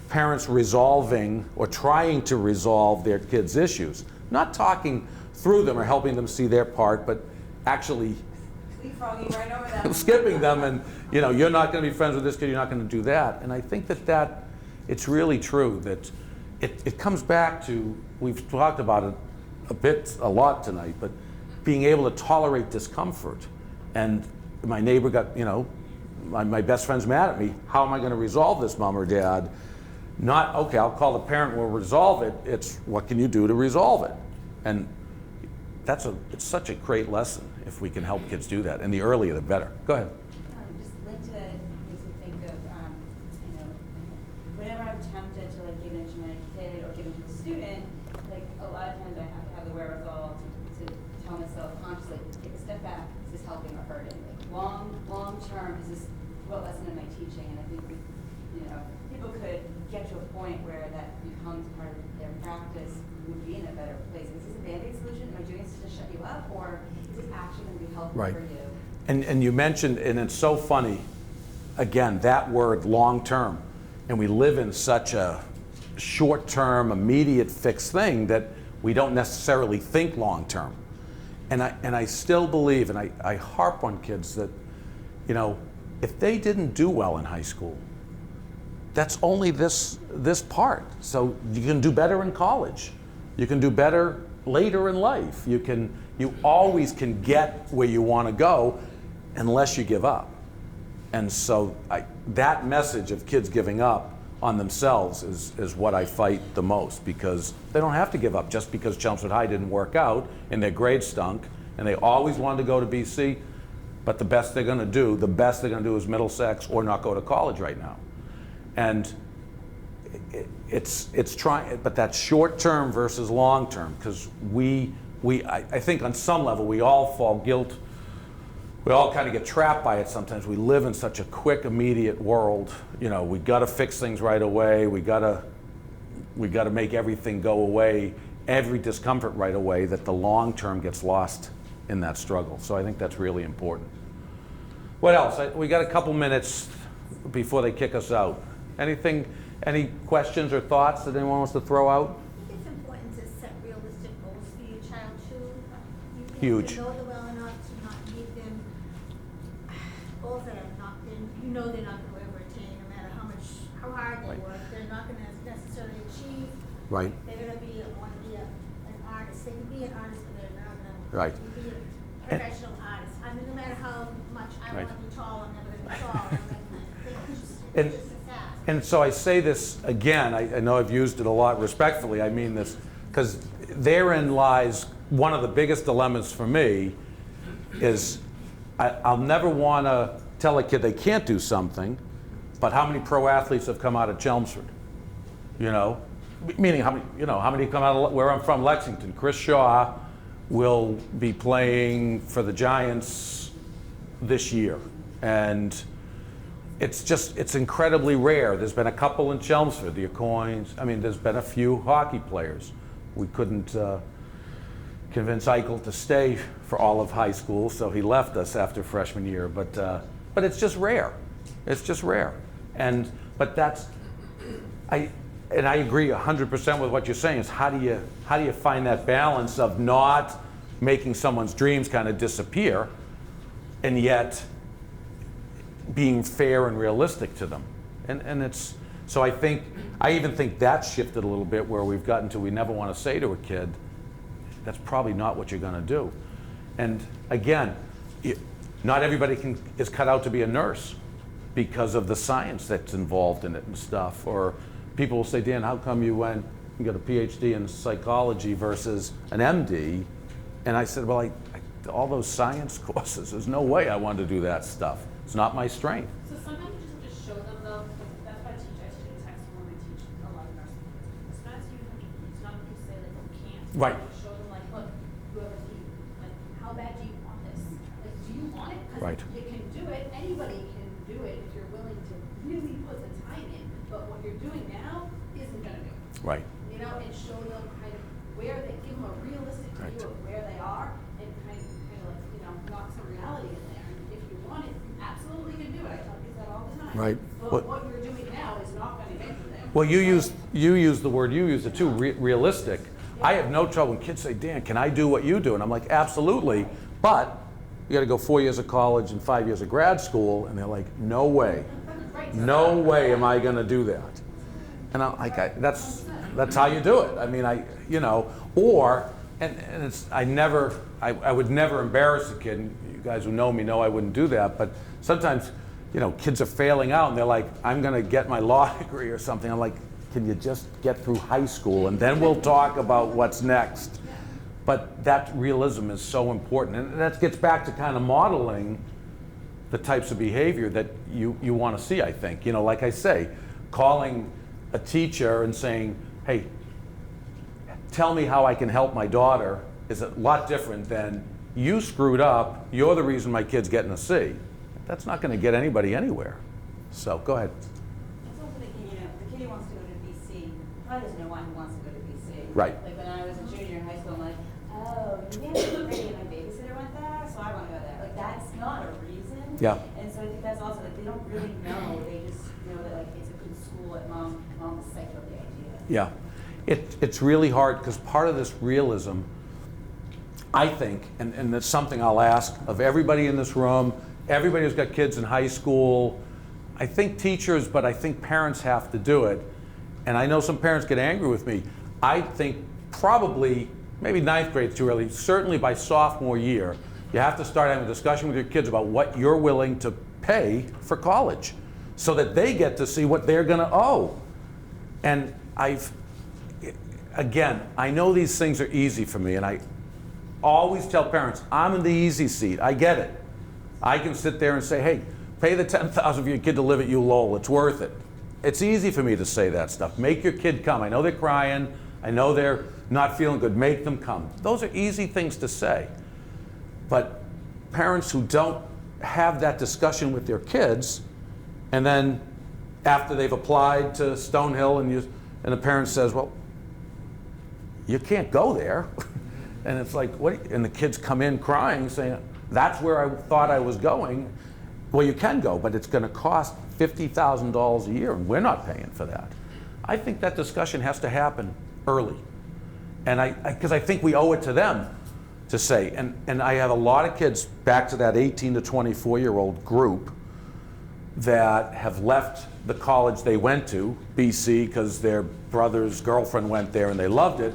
parents resolving or trying to resolve their kids' issues. Not talking through them or helping them see their part, but actually Leapfrogging right over them. skipping them, and, you know, you're not going to be friends with this kid, you're not going to do that. And I think that it's really true that it comes back to, we've talked about it a lot tonight, but being able to tolerate discomfort. And my neighbor got, you know, my best friend's mad at me. How am I going to resolve this, mom or dad? Not, okay, I'll call the parent, we'll resolve it. It's, what can you do to resolve it? And it's such a great lesson if we can help kids do that. And the earlier the better. Go ahead. Just linked to it makes me think of, you know, whenever I'm tempted to like give it to my kid or give it to a student, like a lot of times I have to have the wherewithal to tell myself consciously, take a step back, is this helping or hurting? Like long term, is this, what lesson am I teaching? And I think, you know, people could get to a point where that becomes part of their practice, would be in a better place. Is this a Band-Aid solution? Am I doing this to shut you up, or is this actually going to be helpful Right. for you? And you mentioned, and it's so funny, again, that word long term. And we live in such a short term, immediate fixed thing that we don't necessarily think long term. And I still believe, and I harp on kids that, you know, if they didn't do well in high school, that's only this part. So you can do better in college. You can do better later in life. You always can get where you want to go unless you give up. And so that message of kids giving up on themselves is what I fight the most, because they don't have to give up just because Chelmsford High didn't work out and their grades stunk and they always wanted to go to BC, but the best they're going to do is Middlesex or not go to college right now. And it's trying, but that's short term versus long term, because we I think on some level, we all fall guilt. We all kind of get trapped by it sometimes. We live in such a quick, immediate world. You know, we got to fix things right away. We got to make everything go away, every discomfort right away, that the long term gets lost in that struggle. So I think that's really important. What else? We got a couple minutes before they kick us out. Any questions or thoughts that anyone wants to throw out? I think it's important to set realistic goals for your child too. Huge. You know them well enough to not give them goals that are not, you know they're not going to ever attain, no matter how hard they Right. work. They're not going to necessarily achieve. Right. They're going to want to be an artist. They can be an artist, but they're not going to Right. be a professional artist. I mean, no matter how much I Right. want to be tall, I'm never going to be tall. And- It's just a fact. And so I say this again, I know I've used it a lot respectfully, I mean this, because therein lies one of the biggest dilemmas for me is I'll never want to tell a kid they can't do something, but how many pro athletes have come out of Chelmsford? You know, meaning how many come out of where I'm from, Lexington. Chris Shaw will be playing for the Giants this year, and it's incredibly rare. There's been a couple in Chelmsford, the Acoins. I mean, there's been a few hockey players. We couldn't convince Eichel to stay for all of high school, so he left us after freshman year. But it's just rare. It's just rare. But that's I agree 100% with what you're saying. Is how do you find that balance of not making someone's dreams kind of disappear, and yet being fair and realistic to them. And it's, so I even think that's shifted a little bit, where we've gotten to, we never want to say to a kid, that's probably not what you're going to do. And again, not everybody is cut out to be a nurse because of the science that's involved in it and stuff. Or people will say, Dan, how come you went and got a PhD in psychology versus an MD? And I said, well, all those science courses, there's no way I wanted to do that stuff. It's not my strength. So sometimes you just have to show them though, because that's why I teach text when I teach a lot of nursing. It's not you say like you can't. Right. You show them like, look, you have a need. Like, how bad do you want this? Like, do you want it? Right. Because you can do it. Anybody can do it if you're willing to really put the time in. But what you're doing now isn't gonna do it. Right. You know, and show them kind of where they give them a realistic Right. view of where they are, and kind of like, you know, knock some reality in there. And if you want it, you absolutely can do it. I tell kids that all the time. Right. But what you're doing now is not going to get you there. Well, you use the word, you use it too, realistic. I have no trouble when kids say, Dan, can I do what you do? And I'm like, absolutely, but you got to go 4 years of college and 5 years of grad school, and they're like, no way. No way am I going to do that. And I'm like, that's how you do it. I mean, and it's, I would never embarrass a kid. And you guys who know me know I wouldn't do that. But sometimes, kids are failing out and they're like, I'm going to get my law degree or something. I'm like, can you just get through high school and then we'll talk about what's next? But that realism is so important. And that gets back to kind of modeling the types of behavior that you want to see, I think. Like I say, calling a teacher and saying, hey, tell me how I can help my daughter is a lot different than, you screwed up, you're the reason my kid's getting a C. That's not going to get anybody anywhere. So go ahead. It's also thinking, the kid who wants to go to BC probably doesn't know why he wants to go to BC. Right. Like when I was a junior in high school, I'm like, oh, you have pretty and my babysitter went there, so I want to go there. Like that's not a reason. Yeah. And so I think that's also like they don't really know. They just know that like it's a good school at mom is psyched about the idea. Yeah. It's really hard because part of this realism, I think, and it's something I'll ask of everybody in this room, everybody who's got kids in high school, I think teachers, but I think parents have to do it. And I know some parents get angry with me. I think probably, maybe ninth grade's too early, certainly by sophomore year, you have to start having a discussion with your kids about what you're willing to pay for college so that they get to see what they're gonna owe. And again, I know these things are easy for me, and I always tell parents, I'm in the easy seat, I get it. I can sit there and say, hey, pay the $10,000 for your kid to live at U Lowell, it's worth it. It's easy for me to say that stuff. Make your kid come. I know they're crying, I know they're not feeling good. Make them come. Those are easy things to say. But parents who don't have that discussion with their kids, and then after they've applied to Stonehill and the parent says, well, you can't go there. And it's like, what? And the kids come in crying saying, that's where I thought I was going. Well, you can go, but it's going to cost $50,000 a year, and we're not paying for that. I think that discussion has to happen early. And because I think we owe it to them to say, and I have a lot of kids, back to that 18 to 24-year-old group, that have left the college they went to, BC, because their brother's girlfriend went there and they loved it,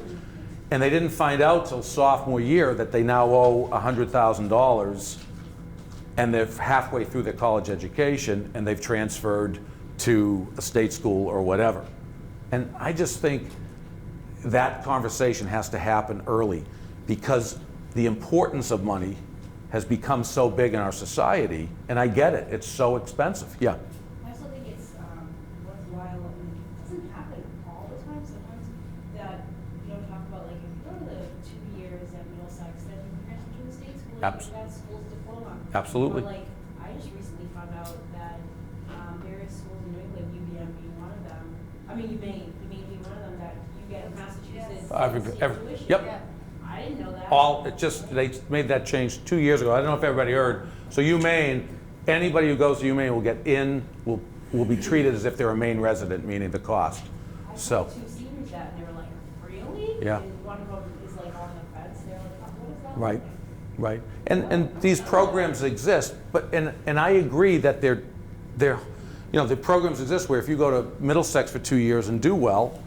and they didn't find out till sophomore year that they now owe $100,000, and they're halfway through their college education and they've transferred to a state school or whatever. And I just think that conversation has to happen early, because the importance of money has become so big in our society, and I get it, it's so expensive. Yeah. I also think it's worthwhile, and it doesn't happen all the time, sometimes, that you don't talk about, like, if you go to the 2 years at Middlesex, then you can transfer to the state school, and you got school's diploma. Absolutely. Or, like, I just recently found out that various schools in New England, UVM being one of them, I mean, you may be one of them, that you get Massachusetts tuition. Yep. I didn't know that. They made that change 2 years ago. I don't know if everybody heard. So UMaine, anybody who goes to UMaine will get in, will be treated as if they're a Maine resident, meaning the cost. I So, talked to 2 seniors that, and they were like, really? Yeah. And one of them is like on the fence. They're like, what is that? right, right. And these programs exist, but, and I agree that they're, the programs exist where if you go to Middlesex for 2 years and do well,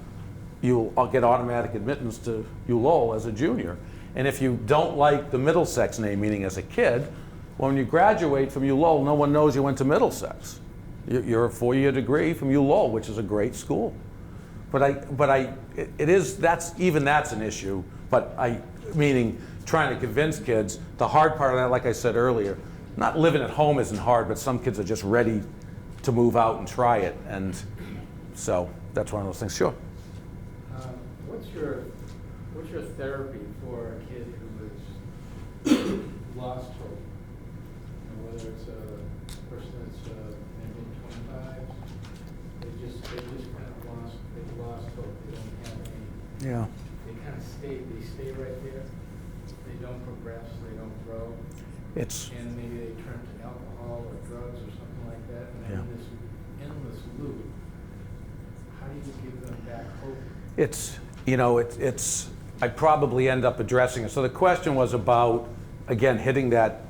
you'll get automatic admittance to ULowell as a junior. And if you don't like the Middlesex name, meaning as a kid, when you graduate from ULowell, no one knows you went to Middlesex. You're a 4-year degree from ULowell, which is a great school. That's an issue, meaning trying to convince kids. The hard part of that, like I said earlier, not living at home isn't hard, but some kids are just ready to move out and try it. And so that's one of those things. Sure. What's your therapy for a kid who has lost hope? Whether it's a person that's maybe 25, they've lost hope. They don't have any. Yeah. They stay right there. They don't progress. They don't grow. And maybe they turn to alcohol or drugs or something like that. And then in this endless loop, how do you give them back hope? I'd probably end up addressing it. So the question was about, again, hitting that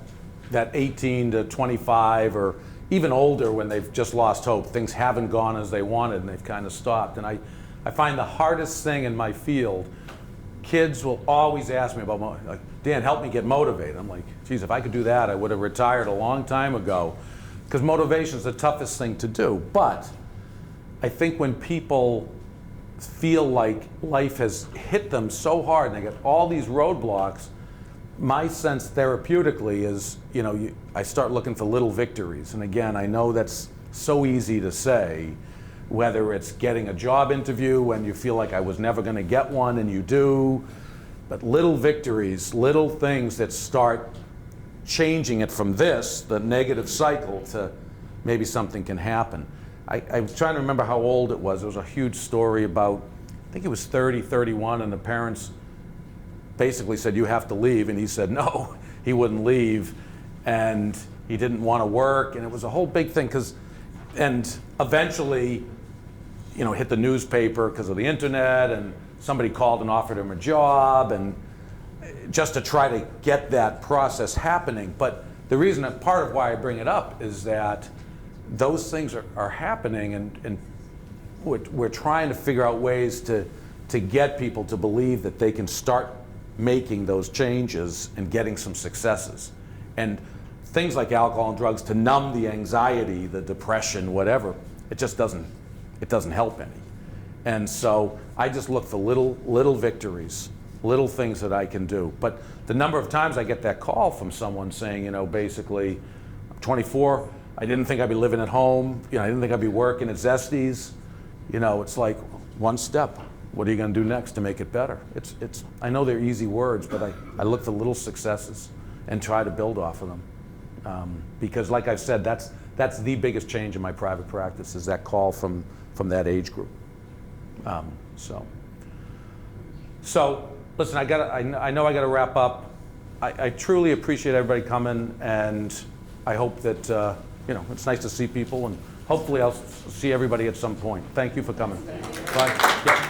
18 to 25 or even older when they've just lost hope. Things haven't gone as they wanted and they've kind of stopped. And I find the hardest thing in my field, kids will always ask me about, like, Dan, help me get motivated. I'm like, geez, if I could do that, I would have retired a long time ago. Because motivation is the toughest thing to do. But I think when people feel like life has hit them so hard and they get all these roadblocks, my sense therapeutically is, I start looking for little victories. And again, I know that's so easy to say, whether it's getting a job interview when you feel like I was never going to get one and you do, but little victories, little things that start changing it from the negative cycle, to maybe something can happen. I was trying to remember how old it was. It was a huge story about, I think it was 30, 31, and the parents basically said, you have to leave. And he said, no, he wouldn't leave. And he didn't want to work. And it was a whole big thing. And eventually, hit the newspaper because of the internet. And somebody called and offered him a job. And just to try to get that process happening. But the reason, that part of why I bring it up is that those things are happening, and we're trying to figure out ways to get people to believe that they can start making those changes and getting some successes. And things like alcohol and drugs to numb the anxiety, the depression, whatever, it doesn't help any. And so I just look for little victories, little things that I can do. But the number of times I get that call from someone saying, basically, I'm 24, I didn't think I'd be living at home. I didn't think I'd be working at Zesties. It's like one step, what are you going to do next to make it better? I know they're easy words, but I look for little successes and try to build off of them. Because like I've said, that's the biggest change in my private practice, is that call from that age group. So listen, I know I got to wrap up. I truly appreciate everybody coming, and I hope that it's nice to see people, and hopefully I'll see everybody at some point. Thank you for coming. Bye. Yeah.